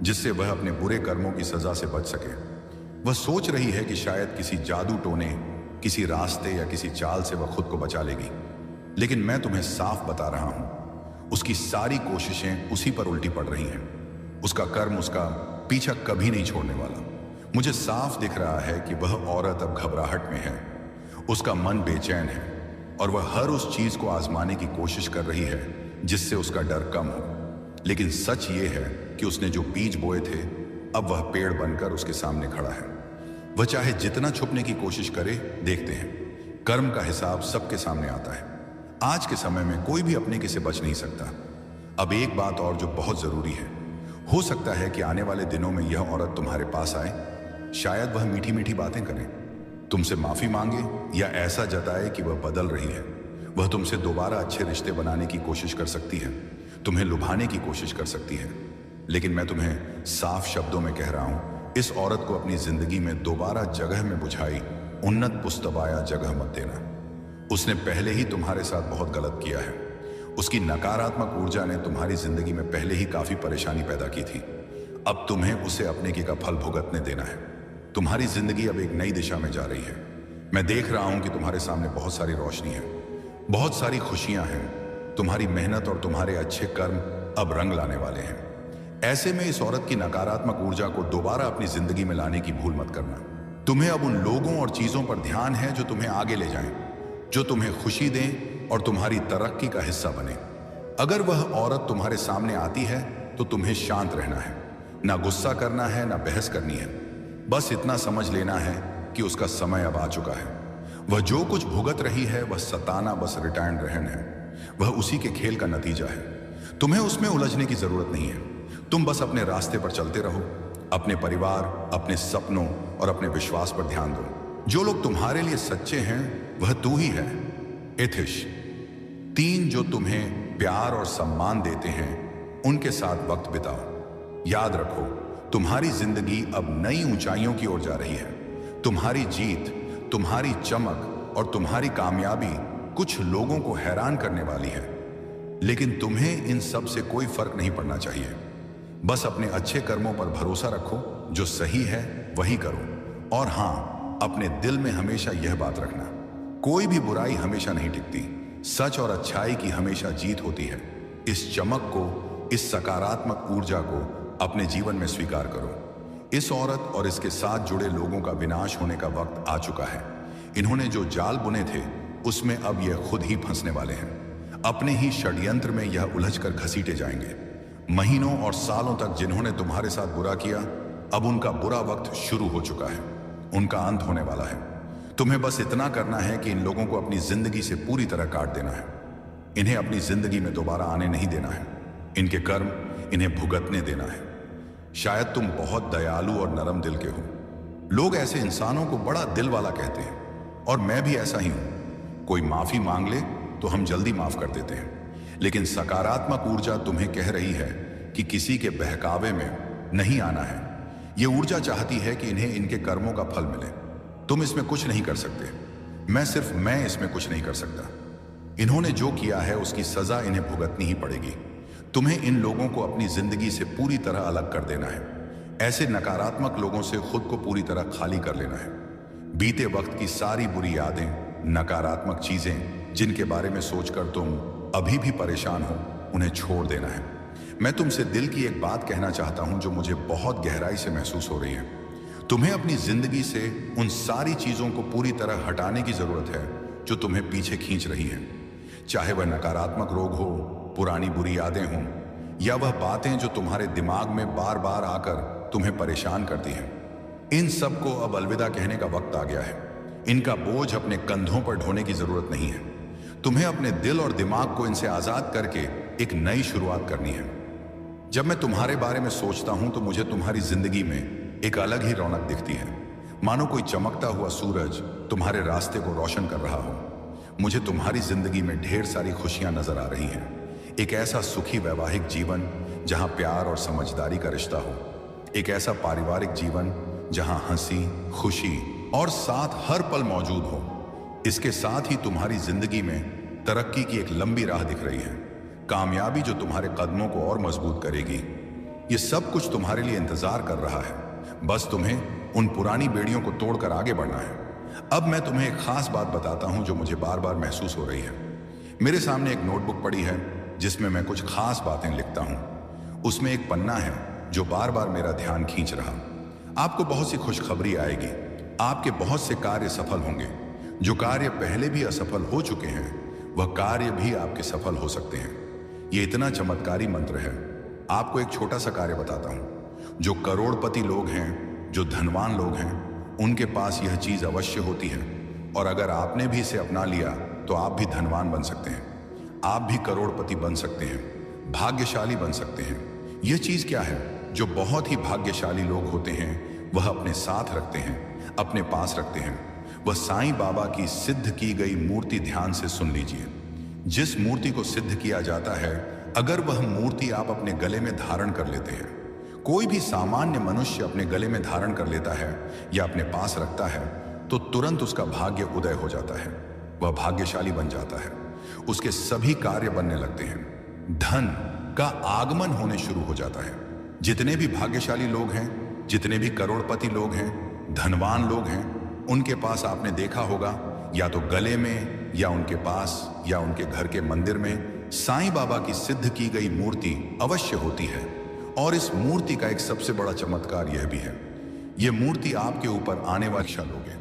जिससे वह अपने बुरे कर्मों की सजा से बच सके। वह सोच रही है कि शायद किसी जादू टोने, किसी रास्ते या किसी चाल से वह खुद को बचा लेगी, लेकिन मैं तुम्हें साफ बता रहा हूं उसकी सारी कोशिशें उसी पर उल्टी पड़ रही हैं। उसका कर्म उसका पीछा कभी नहीं छोड़ने वाला। मुझे साफ दिख रहा है कि वह औरत अब घबराहट में है। उसका मन बेचैन है और वह हर उस चीज को आजमाने की कोशिश कर रही है जिससे उसका डर कम हो। लेकिन सच ये है कि उसने जो बीज बोए थे अब वह पेड़ बनकर उसके सामने खड़ा है। वह चाहे जितना छुपने की कोशिश करे, देखते हैं कर्म का हिसाब सबके सामने आता है। आज के समय में कोई भी अपने किसे बच नहीं सकता। अब एक बात और जो बहुत जरूरी है, हो सकता है कि आने वाले दिनों में यह औरत तुम्हारे पास आए। शायद वह मीठी मीठी बातें करे, तुमसे माफी मांगे या ऐसा जताए कि वह बदल रही है। वह तुमसे दोबारा अच्छे रिश्ते बनाने की कोशिश कर सकती है, तुम्हें लुभाने की कोशिश कर सकती है। लेकिन मैं तुम्हें साफ शब्दों में कह रहा हूं, इस औरत को अपनी जिंदगी में दोबारा जगह में बुझाई उन्नत पुस्तबाया जगह मत देना। उसने पहले ही तुम्हारे साथ बहुत गलत किया है। उसकी नकारात्मक ऊर्जा ने तुम्हारी जिंदगी में पहले ही काफी परेशानी पैदा की थी। अब तुम्हें उसे अपने की का फल भुगतने देना है। तुम्हारी जिंदगी अब एक नई दिशा में जा रही है। मैं देख रहा हूं कि तुम्हारे सामने बहुत सारी रोशनी है, बहुत सारी खुशियां हैं। तुम्हारी मेहनत और तुम्हारे अच्छे कर्म अब रंग लाने वाले हैं। ऐसे में इस औरत की नकारात्मक ऊर्जा को दोबारा अपनी जिंदगी में लाने की भूल मत करना। तुम्हें अब उन लोगों और चीजों पर ध्यान है जो तुम्हें आगे ले जाएं, जो तुम्हें खुशी दें और तुम्हारी तरक्की का हिस्सा बने। अगर वह औरत तुम्हारे सामने आती है तो तुम्हें शांत रहना है, ना गुस्सा करना है, ना बहस करनी है। बस इतना समझ लेना है कि उसका समय अब आ चुका है। वह जो कुछ भुगत रही है वह सताना बस रिटायर्ड रहन है। वह उसी के खेल का नतीजा है। तुम्हें उसमें उलझने की जरूरत नहीं है। तुम बस अपने रास्ते पर चलते रहो। अपने परिवार, अपने सपनों और अपने विश्वास पर ध्यान दो। जो लोग तुम्हारे लिए सच्चे हैं वह तू ही है। एथिश 3 जो तुम्हें प्यार और सम्मान देते हैं उनके साथ वक्त बिताओ। याद रखो, तुम्हारी जिंदगी अब नई ऊंचाइयों की ओर जा रही है। तुम्हारी जीत, तुम्हारी चमक और तुम्हारी कामयाबी कुछ लोगों को हैरान करने वाली है, लेकिन तुम्हें इन सब से कोई फर्क नहीं पड़ना चाहिए। बस अपने अच्छे कर्मों पर भरोसा रखो। जो सही है वही करो। और हां, अपने दिल में हमेशा यह बात रखना, कोई भी बुराई हमेशा नहीं टिकती। सच और अच्छाई की हमेशा जीत होती है। इस चमक को, इस सकारात्मक ऊर्जा को अपने जीवन में स्वीकार करो। इस औरत और इसके साथ जुड़े लोगों का विनाश होने का वक्त आ चुका है। इन्होंने जो जाल बुने थे उसमें अब यह खुद ही फंसने वाले हैं। अपने ही षड्यंत्र में यह उलझकर घसीटे जाएंगे। महीनों और सालों तक जिन्होंने तुम्हारे साथ बुरा किया अब उनका बुरा वक्त शुरू हो चुका है, उनका अंत होने वाला है। तुम्हें बस इतना करना है कि इन लोगों को अपनी जिंदगी से पूरी तरह काट देना है। इन्हें अपनी जिंदगी में दोबारा आने नहीं देना है। इनके कर्म इन्हें भुगतने देना है। शायद तुम बहुत दयालु और नरम दिल के हो। लोग ऐसे इंसानों को बड़ा दिल वाला कहते हैं, और मैं भी ऐसा ही हूं। कोई माफी मांग ले तो हम जल्दी माफ कर देते हैं, लेकिन सकारात्मक ऊर्जा तुम्हें कह रही है कि किसी के बहकावे में नहीं आना है। यह ऊर्जा चाहती है कि इन्हें इनके कर्मों का फल मिले। तुम इसमें कुछ नहीं कर सकते। मैं इसमें कुछ नहीं कर सकता। इन्होंने जो किया है उसकी सजा इन्हें भुगतनी ही पड़ेगी। तुम्हें इन लोगों को अपनी जिंदगी से पूरी तरह अलग कर देना है। ऐसे नकारात्मक लोगों से खुद को पूरी तरह खाली कर लेना है। बीते वक्त की सारी बुरी यादें, नकारात्मक चीजें जिनके बारे में सोचकर तुम अभी भी परेशान हो, उन्हें छोड़ देना है। मैं तुमसे दिल की एक बात कहना चाहता हूं जो मुझे बहुत गहराई से महसूस हो रही है। तुम्हें अपनी जिंदगी से उन सारी चीजों को पूरी तरह हटाने की जरूरत है जो तुम्हें पीछे खींच रही हैं। चाहे वह नकारात्मक रोग हो, पुरानी बुरी यादें हों, या वह बातें जो तुम्हारे दिमाग में बार बार आकर तुम्हें परेशान करती हैं। इन सब को अब अलविदा कहने का वक्त आ गया है। इनका बोझ अपने कंधों पर ढोने की जरूरत नहीं है। तुम्हें अपने दिल और दिमाग को इनसे आजाद करके एक नई शुरुआत करनी है। जब मैं तुम्हारे बारे में सोचता हूं तो मुझे तुम्हारी जिंदगी में एक अलग ही रौनक दिखती है, मानो कोई चमकता हुआ सूरज तुम्हारे रास्ते को रोशन कर रहा हो। मुझे तुम्हारी जिंदगी में ढेर सारी खुशियां नजर आ रही हैं। एक ऐसा सुखी वैवाहिक जीवन जहां प्यार और समझदारी का रिश्ता हो। एक ऐसा पारिवारिक जीवन जहां हंसी, खुशी और साथ हर पल मौजूद हो। इसके साथ ही तुम्हारी जिंदगी में तरक्की की एक लंबी राह दिख रही है, कामयाबी जो तुम्हारे कदमों को और मजबूत करेगी। ये सब कुछ तुम्हारे लिए इंतजार कर रहा है। बस तुम्हें उन पुरानी बेड़ियों को तोड़कर आगे बढ़ना है। अब मैं तुम्हें एक खास बात बताता हूं जो मुझे बार बार महसूस हो रही है। मेरे सामने एक नोटबुक पड़ी है जिसमें मैं कुछ खास बातें लिखता हूं। उसमें एक पन्ना है जो बार बार मेरा ध्यान खींच रहा। आपको बहुत सी खुशखबरी आएगी। आपके बहुत से कार्य सफल होंगे। जो कार्य पहले भी असफल हो चुके हैं, वह कार्य भी आपके सफल हो सकते हैं। यह इतना चमत्कारी मंत्र है। आपको एक छोटा सा कार्य बताता हूं। जो करोड़पति लोग हैं, जो धनवान लोग हैं, उनके पास यह चीज अवश्य होती है, और अगर आपने भी इसे अपना लिया तो आप भी धनवान बन सकते हैं। आप भी करोड़पति बन सकते हैं, भाग्यशाली बन सकते हैं। यह चीज क्या है? जो बहुत ही भाग्यशाली लोग होते हैं वह अपने साथ रखते हैं, अपने पास रखते हैं। वह साईं बाबा की सिद्ध की गई मूर्ति ध्यान से सुन लीजिए। जिस मूर्ति को सिद्ध किया जाता है, अगर वह मूर्ति आप अपने गले में धारण कर लेते हैं, कोई भी सामान्य मनुष्य अपने गले में धारण कर लेता है या अपने पास रखता है, तो तुरंत उसका भाग्य उदय हो जाता है। वह भाग्यशाली बन जाता है। उसके सभी कार्य बनने लगते हैं। धन का आगमन होने शुरू हो जाता है। जितने भी भाग्यशाली लोग हैं, जितने भी करोड़पति लोग हैं, धनवान लोग हैं, उनके पास आपने देखा होगा या तो गले में या उनके पास या उनके घर के मंदिर में साईं बाबा की सिद्ध की गई मूर्ति अवश्य होती है। और इस मूर्ति का एक सबसे बड़ा चमत्कार यह भी है, यह मूर्ति आपके ऊपर आने वाली लोगे।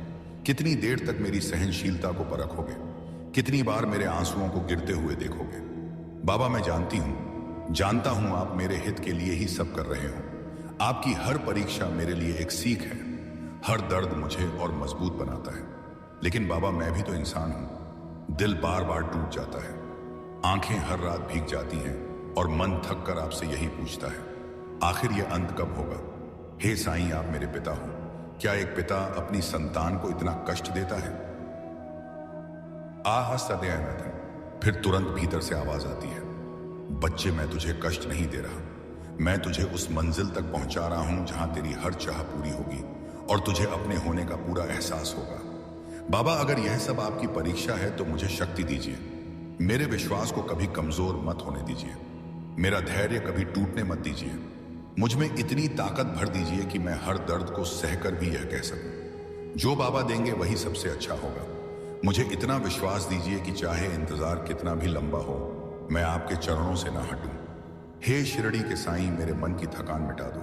कितनी देर तक मेरी सहनशीलता को परखोगे? कितनी बार मेरे आंसुओं को गिरते हुए देखोगे? बाबा, मैं जानता हूं आप मेरे हित के लिए ही सब कर रहे हो। आपकी हर परीक्षा मेरे लिए एक सीख है। हर दर्द मुझे और मजबूत बनाता है। लेकिन बाबा, मैं भी तो इंसान हूं। दिल बार बार टूट जाता है, आंखें हर रात भीग जाती हैं और मन थक कर आपसे यही पूछता है, आखिर यह अंत कब होगा? हे साईं, आप मेरे पिता हो। क्या एक पिता अपनी संतान को इतना कष्ट देता है? आह सदैव। फिर तुरंत भीतर से आवाज आती है, बच्चे, मैं तुझे कष्ट नहीं दे रहा। मैं तुझे उस मंजिल तक पहुंचा रहा हूं जहां तेरी हर चाह पूरी होगी और तुझे अपने होने का पूरा एहसास होगा। बाबा, अगर यह सब आपकी परीक्षा है तो मुझे शक्ति दीजिए। मेरे विश्वास को कभी कमजोर मत होने दीजिए। मेरा धैर्य कभी टूटने मत दीजिए। मुझ में इतनी ताकत भर दीजिए कि मैं हर दर्द को सहकर भी यह कह सकूं, जो बाबा देंगे वही सबसे अच्छा होगा। मुझे इतना विश्वास दीजिए कि चाहे इंतजार कितना भी लंबा हो, मैं आपके चरणों से ना हटूं। हे शिरडी के साईं, मेरे मन की थकान मिटा दो।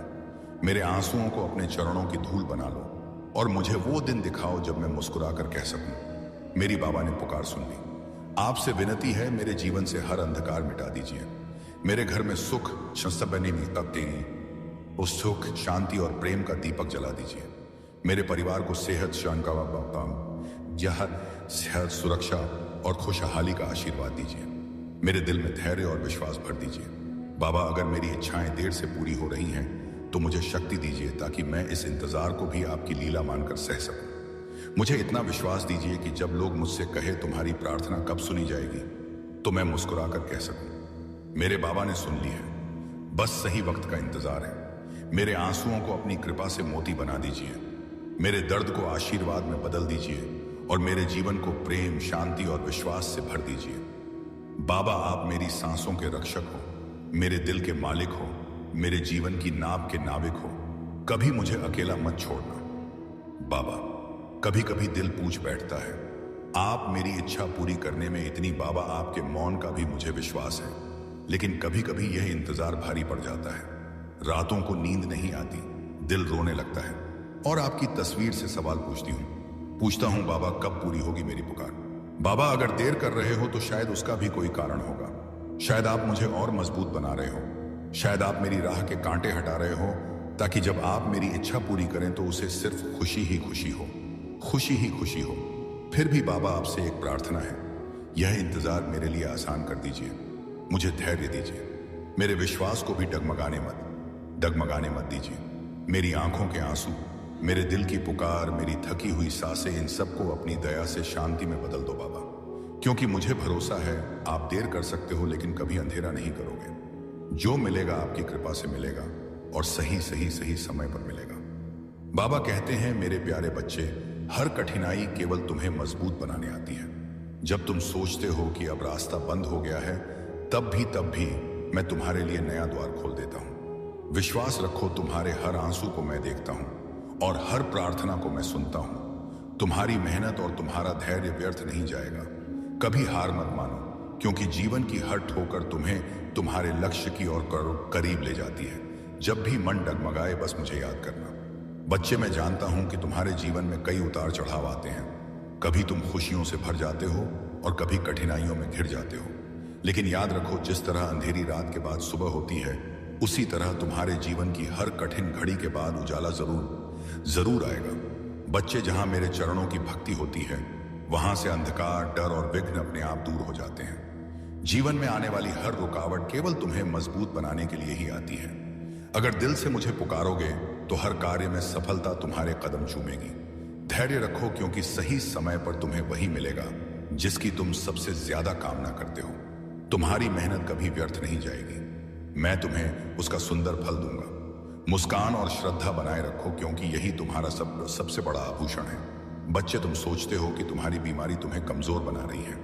मेरे आंसुओं को अपने चरणों की धूल बना लो और मुझे वो दिन दिखाओ जब मैं मुस्कुरा कर कह सकूं, मेरी बाबा ने पुकार सुन ली। आपसे विनती है, मेरे जीवन से हर अंधकार मिटा दीजिए। मेरे घर में सुख शस्तबनी करते उस सुख, शांति और प्रेम का दीपक जला दीजिए। मेरे परिवार को सेहत, सेहत, सुरक्षा और खुशहाली का आशीर्वाद दीजिए। मेरे दिल में धैर्य और विश्वास भर दीजिए। बाबा, अगर मेरी इच्छाएं देर से पूरी हो रही हैं तो मुझे शक्ति दीजिए ताकि मैं इस इंतजार को भी आपकी लीला मानकर सह सकूं। मुझे इतना विश्वास दीजिए कि जब लोग मुझसे कहे तुम्हारी प्रार्थना कब सुनी जाएगी, तो मैं मुस्कुराकर कह सकूं, मेरे बाबा ने सुन ली है, बस सही वक्त का इंतजार है। मेरे आंसुओं को अपनी कृपा से मोती बना दीजिए, मेरे दर्द को आशीर्वाद में बदल दीजिए और मेरे जीवन को प्रेम, शांति और विश्वास से भर दीजिए। बाबा, आप मेरी सांसों के रक्षक हो, मेरे दिल के मालिक हो, मेरे जीवन की नाव के नाविक हो। कभी मुझे अकेला मत छोड़ना। बाबा, कभी कभी दिल पूछ बैठता है, आप मेरी इच्छा पूरी करने में इतनी। बाबा, आपके मौन का भी मुझे विश्वास है, लेकिन कभी कभी यह इंतजार भारी पड़ जाता है। रातों को नींद नहीं आती, दिल रोने लगता है और आपकी तस्वीर से सवाल पूछता हूं, बाबा कब पूरी होगी मेरी पुकार। बाबा, अगर देर कर रहे हो तो शायद उसका भी कोई कारण होगा। शायद आप मुझे और मजबूत बना रहे हो, शायद आप मेरी राह के कांटे हटा रहे हो, ताकि जब आप मेरी इच्छा पूरी करें तो उसे सिर्फ खुशी ही खुशी हो, खुशी ही खुशी हो। फिर भी बाबा, आपसे एक प्रार्थना है, यह इंतजार मेरे लिए आसान कर दीजिए, मुझे धैर्य दीजिए। मेरे विश्वास को भी डगमगाने मत दीजिए। मेरी आंखों के आंसू, मेरे दिल की पुकार, मेरी थकी हुई सांसें, इन सबको अपनी दया से शांति में बदल दो बाबा, क्योंकि मुझे भरोसा है आप देर कर सकते हो लेकिन कभी अंधेरा नहीं करोगे। जो मिलेगा आपकी कृपा से मिलेगा और सही समय पर मिलेगा। बाबा कहते हैं, मेरे प्यारे बच्चे, हर कठिनाई केवल तुम्हें मजबूत बनाने आती है। जब तुम सोचते हो कि अब रास्ता बंद हो गया है, तब भी मैं तुम्हारे लिए नया द्वार खोल देता हूं। विश्वास रखो, तुम्हारे हर आंसू को मैं देखता हूं और हर प्रार्थना को मैं सुनता हूं। तुम्हारी मेहनत और तुम्हारा धैर्य व्यर्थ नहीं जाएगा। कभी हार मत मानो, क्योंकि जीवन की हर ठोकर तुम्हें तुम्हारे लक्ष्य की ओर करीब ले जाती है। जब भी मन डगमगाए, बस मुझे याद करना। बच्चे, मैं जानता हूं कि तुम्हारे जीवन में कई उतार चढ़ाव आते हैं। कभी तुम खुशियों से भर जाते हो और कभी कठिनाइयों में घिर जाते हो, लेकिन याद रखो, जिस तरह अंधेरी रात के बाद सुबह होती है, उसी तरह तुम्हारे जीवन की हर कठिन घड़ी के बाद उजाला जरूर आएगा। बच्चे, जहां मेरे चरणों की भक्ति होती है, वहां से अंधकार, डर और विघ्न अपने आप दूर हो जाते हैं। जीवन में आने वाली हर रुकावट केवल तुम्हें मजबूत बनाने के लिए ही आती है। अगर दिल से मुझे पुकारोगे तो हर कार्य में सफलता तुम्हारे कदम चूमेगी। धैर्य रखो, क्योंकि सही समय पर तुम्हें वही मिलेगा जिसकी तुम सबसे ज्यादा कामना करते हो। तुम्हारी मेहनत कभी व्यर्थ नहीं जाएगी, मैं तुम्हें उसका सुंदर फल दूंगा। मुस्कान और श्रद्धा बनाए रखो, क्योंकि यही तुम्हारा सबसे बड़ा आभूषण है। बच्चे, तुम सोचते हो कि तुम्हारी बीमारी तुम्हें कमजोर बना रही है,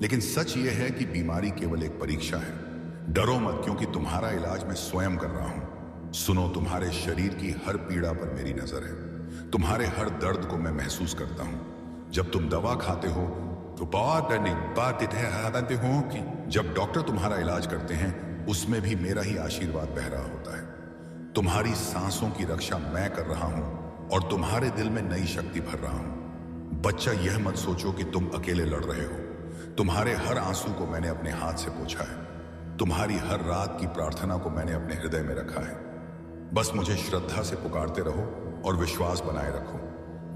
लेकिन सच यह है कि बीमारी केवल एक परीक्षा है। डरो मत, क्योंकि तुम्हारा इलाज मैं स्वयं कर रहा हूं। सुनो, तुम्हारे शरीर की हर पीड़ा पर मेरी नजर है, तुम्हारे हर दर्द को मैं महसूस करता हूं। जब तुम दवा खाते हो तो जब डॉक्टर तुम्हारा इलाज करते हैं, उसमें भी मेरा ही आशीर्वाद बह रहा होता है। तुम्हारी सांसों की रक्षा मैं कर रहा हूं और तुम्हारे दिल में नई शक्ति भर रहा हूं। बच्चा, यह मत सोचो कि तुम अकेले लड़ रहे हो। तुम्हारे हर आंसू को मैंने अपने हाथ से पोंछा है। तुम्हारी हर रात की प्रार्थना को मैंने अपने हृदय में रखा है। बस मुझे श्रद्धा से पुकारते रहो और विश्वास बनाए रखो।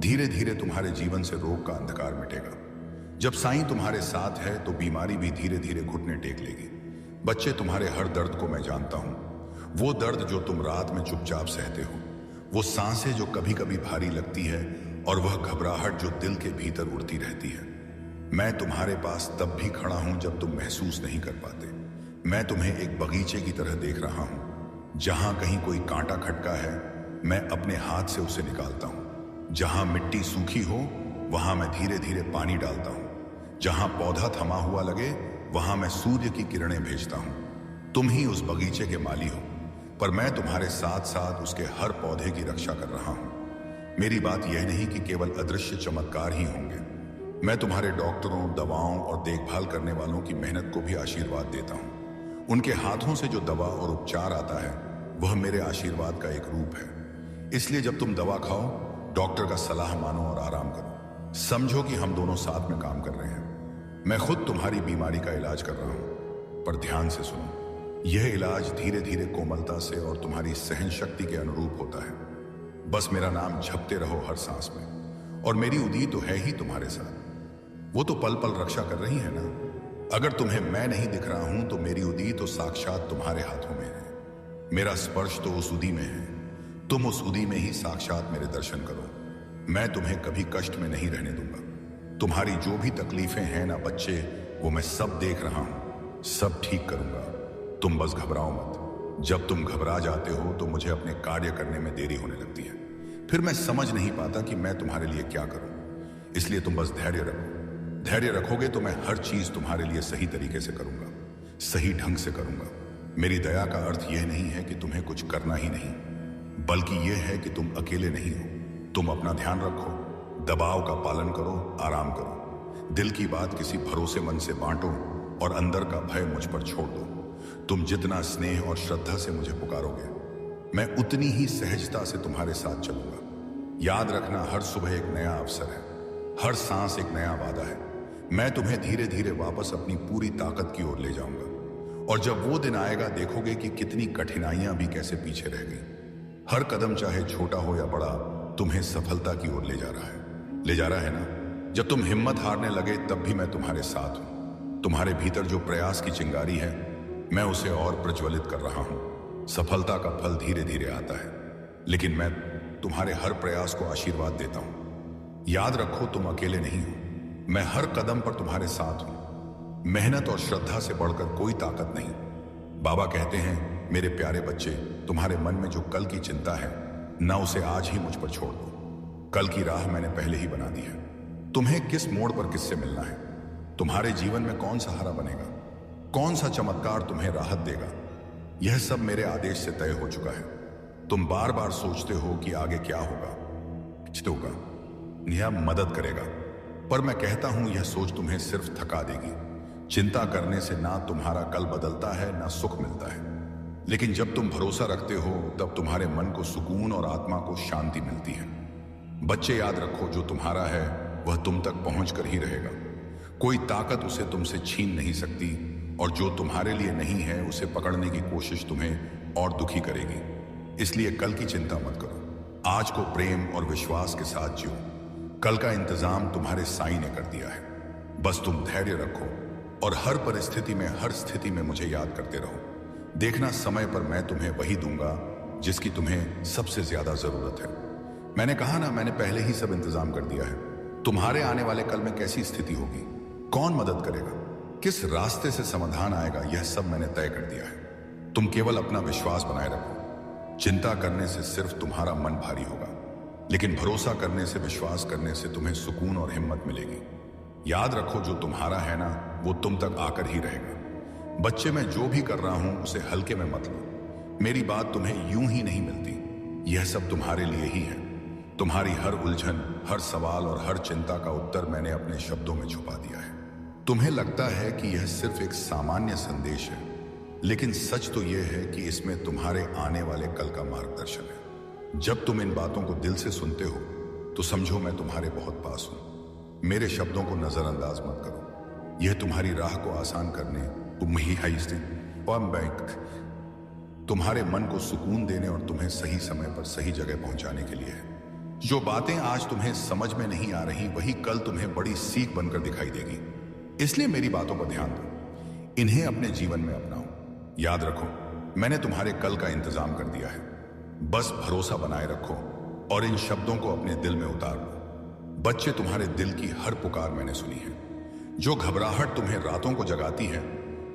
धीरे धीरे तुम्हारे जीवन से रोग का अंधकार मिटेगा। जब साईं तुम्हारे साथ है तो बीमारी भी धीरे धीरे घुटने टेक लेगी। बच्चे, तुम्हारे हर दर्द को मैं जानता हूं। वो दर्द जो तुम रात में चुपचाप सहते हो, वो सांसें जो कभी कभी भारी लगती है, और वह घबराहट जो दिल के भीतर उड़ती रहती है। मैं तुम्हारे पास तब भी खड़ा हूं जब तुम महसूस नहीं कर पाते। मैं तुम्हें एक बगीचे की तरह देख रहा हूं। जहां कहीं कोई कांटा खटका है, मैं अपने हाथ से उसे निकालता हूं। जहां मिट्टी सूखी हो, वहां मैं धीरे धीरे पानी डालता हूं। जहां पौधा थमा हुआ लगे, वहां मैं सूर्य की किरणें भेजता हूं। तुम ही उस बगीचे के माली हो, पर मैं तुम्हारे साथ साथ उसके हर पौधे की रक्षा कर रहा हूं। मेरी बात यह नहीं कि केवल अदृश्य चमत्कार ही होंगे। मैं तुम्हारे डॉक्टरों, दवाओं और देखभाल करने वालों की मेहनत को भी आशीर्वाद देता हूं। उनके हाथों से जो दवा और उपचार आता है, वह मेरे आशीर्वाद का एक रूप है। इसलिए जब तुम दवा खाओ, डॉक्टर का सलाह मानो और आराम करो। समझो कि हम दोनों साथ में काम कर रहे हैं। मैं खुद तुम्हारी बीमारी का इलाज कर रहा हूं, पर ध्यान से सुनो। यह इलाज धीरे धीरे कोमलता से और तुम्हारी सहन शक्ति के अनुरूप होता है। बस मेरा नाम झपते रहो हर सांस में, और मेरी उदी तो है ही तुम्हारे साथ। वो तो पल पल रक्षा कर रही है ना। अगर तुम्हें मैं नहीं दिख रहा हूं तो मेरी उदी तो साक्षात तुम्हारे हाथों में है। मेरा स्पर्श तो उस उदी में है। तुम उस उदी में ही साक्षात मेरे दर्शन करो। मैं तुम्हें कभी कष्ट में नहीं रहने दूंगा। तुम्हारी जो भी तकलीफें हैं ना बच्चे, वो मैं सब देख रहा हूं, सब ठीक करूंगा। तुम बस घबराओ मत। जब तुम घबरा जाते हो तो मुझे अपने कार्य करने में देरी होने लगती है। फिर मैं समझ नहीं पाता कि मैं तुम्हारे लिए क्या करूं। इसलिए तुम बस धैर्य रखो। धैर्य रखोगे तो मैं हर चीज तुम्हारे लिए सही तरीके से करूंगा, सही ढंग से करूंगा। मेरी दया का अर्थ यह नहीं है कि तुम्हें कुछ करना ही नहीं, बल्कि यह है कि तुम अकेले नहीं हो। तुम अपना ध्यान रखो, दबाव का पालन करो, आराम करो। दिल की बात किसी भरोसेमंद से बांटो और अंदर का भय मुझ पर छोड़ दो। तुम जितना स्नेह और श्रद्धा से मुझे पुकारोगे, मैं उतनी ही सहजता से तुम्हारे साथ चलूंगा। याद रखना, हर सुबह एक नया अवसर है, हर सांस एक नया वादा है। मैं तुम्हें धीरे धीरे वापस अपनी पूरी ताकत की ओर ले जाऊंगा, और जब वो दिन आएगा देखोगे कि कितनी कठिनाइयां भी कैसे पीछे रह गई। हर कदम चाहे छोटा हो या बड़ा, तुम्हें सफलता की ओर ले जा रहा है। ले जा रहा है ना। जब तुम हिम्मत हारने लगे तब भी मैं तुम्हारे साथ हूं। तुम्हारे भीतर जो प्रयास की चिंगारी है, मैं उसे और प्रज्वलित कर रहा हूं। सफलता का फल धीरे धीरे आता है, लेकिन मैं तुम्हारे हर प्रयास को आशीर्वाद देता हूं। याद रखो, तुम अकेले नहीं हो। मैं हर कदम पर तुम्हारे साथ हूं। मेहनत और श्रद्धा से बढ़कर कोई ताकत नहीं। बाबा कहते हैं, मेरे प्यारे बच्चे, तुम्हारे मन में जो कल की चिंता है ना, उसे आज ही मुझ पर छोड़ दो। कल की राह मैंने पहले ही बना दी है। तुम्हें किस मोड़ पर किससे मिलना है, तुम्हारे जीवन में कौन सहारा बनेगा, कौन सा चमत्कार तुम्हें राहत देगा, यह सब मेरे आदेश से तय हो चुका है। तुम बार बार सोचते हो कि आगे क्या होगा, होगा, यह मदद करेगा, पर मैं कहता हूं यह सोच तुम्हें सिर्फ थका देगी। चिंता करने से ना तुम्हारा कल बदलता है ना सुख मिलता है, लेकिन जब तुम भरोसा रखते हो तब तुम्हारे मन को सुकून और आत्मा को शांति मिलती है। बच्चे, याद रखो, जो तुम्हारा है वह तुम तक पहुंच कर ही रहेगा। कोई ताकत उसे तुमसे छीन नहीं सकती, और जो तुम्हारे लिए नहीं है उसे पकड़ने की कोशिश तुम्हें और दुखी करेगी। इसलिए कल की चिंता मत करो। आज को प्रेम और विश्वास के साथ जियो। कल का इंतजाम तुम्हारे साईं ने कर दिया है। बस तुम धैर्य रखो और हर परिस्थिति में, हर स्थिति में मुझे याद करते रहो। देखना, समय पर मैं तुम्हें वही दूंगा जिसकी तुम्हें सबसे ज्यादा जरूरत है। मैंने कहा ना, मैंने पहले ही सब इंतजाम कर दिया है। तुम्हारे आने वाले कल में कैसी स्थिति होगी, कौन मदद करेगा, किस रास्ते से समाधान आएगा, यह सब मैंने तय कर दिया है। तुम केवल अपना विश्वास बनाए रखो। चिंता करने से सिर्फ तुम्हारा मन भारी होगा, लेकिन भरोसा करने से, विश्वास करने से तुम्हें सुकून और हिम्मत मिलेगी। याद रखो, जो तुम्हारा है ना, वो तुम तक आकर ही रहेगा। बच्चे, मैं जो भी कर रहा हूं उसे हल्के में मत लो। मेरी बात तुम्हें यूं ही नहीं मिलती। यह सब तुम्हारे लिए ही है। तुम्हारी हर उलझन, हर सवाल और हर चिंता का उत्तर मैंने अपने शब्दों में छुपा दिया है। तुम्हें लगता है कि यह सिर्फ एक सामान्य संदेश है, लेकिन सच तो यह है कि इसमें तुम्हारे आने वाले कल का मार्गदर्शन है। जब तुम इन बातों को दिल से सुनते हो तो समझो मैं तुम्हारे बहुत पास हूं। मेरे शब्दों को नजरअंदाज मत करो। यह तुम्हारी राह को आसान करने, तुम ही तुम्हारे मन को सुकून देने और तुम्हें सही समय पर सही जगह पहुंचाने के लिए है। जो बातें आज तुम्हें समझ में नहीं आ रही, वही कल तुम्हें बड़ी सीख बनकर दिखाई देगी। इसलिए मेरी बातों पर ध्यान दो, इन्हें अपने जीवन में अपनाओ। याद रखो, मैंने तुम्हारे कल का इंतजाम कर दिया है। बस भरोसा बनाए रखो और इन शब्दों को अपने दिल में उतार लो। बच्चे, तुम्हारे दिल की हर पुकार मैंने सुनी है। जो घबराहट तुम्हें रातों को जगाती है,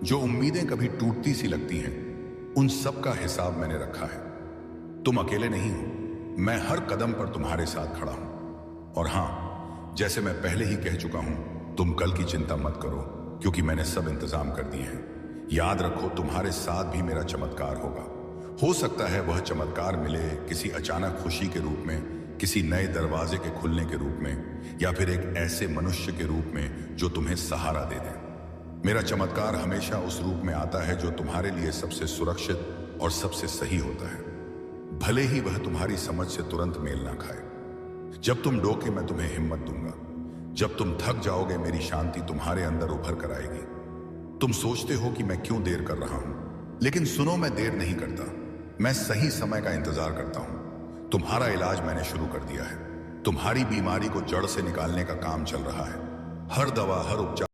जो उम्मीदें कभी टूटती सी लगती हैं, उन सब का हिसाब मैंने रखा है। तुम अकेले नहीं हो। मैं हर कदम पर तुम्हारे साथ खड़ा हूं। और हां, जैसे मैं पहले ही कह चुका हूं, तुम कल की चिंता मत करो, क्योंकि मैंने सब इंतजाम कर दिए हैं। याद रखो, तुम्हारे साथ भी मेरा चमत्कार होगा। हो सकता है वह चमत्कार मिले किसी अचानक खुशी के रूप में, किसी नए दरवाजे के खुलने के रूप में, या फिर एक ऐसे मनुष्य के रूप में जो तुम्हें सहारा दे दे। मेरा चमत्कार हमेशा उस रूप में आता है जो तुम्हारे लिए सबसे सुरक्षित और सबसे सही होता है, भले ही वह तुम्हारी समझ से तुरंत मेल ना खाए। जब तुम डोके, मैं तुम्हें हिम्मत दूंगा। जब तुम थक जाओगे, मेरी शांति तुम्हारे अंदर उभर कर आएगी। तुम सोचते हो कि मैं क्यों देर कर रहा हूं, लेकिन सुनो, मैं देर नहीं करता। मैं सही समय का इंतजार करता हूं। तुम्हारा इलाज मैंने शुरू कर दिया है। तुम्हारी बीमारी को जड़ से निकालने का काम चल रहा है। हर दवा, हर उपचार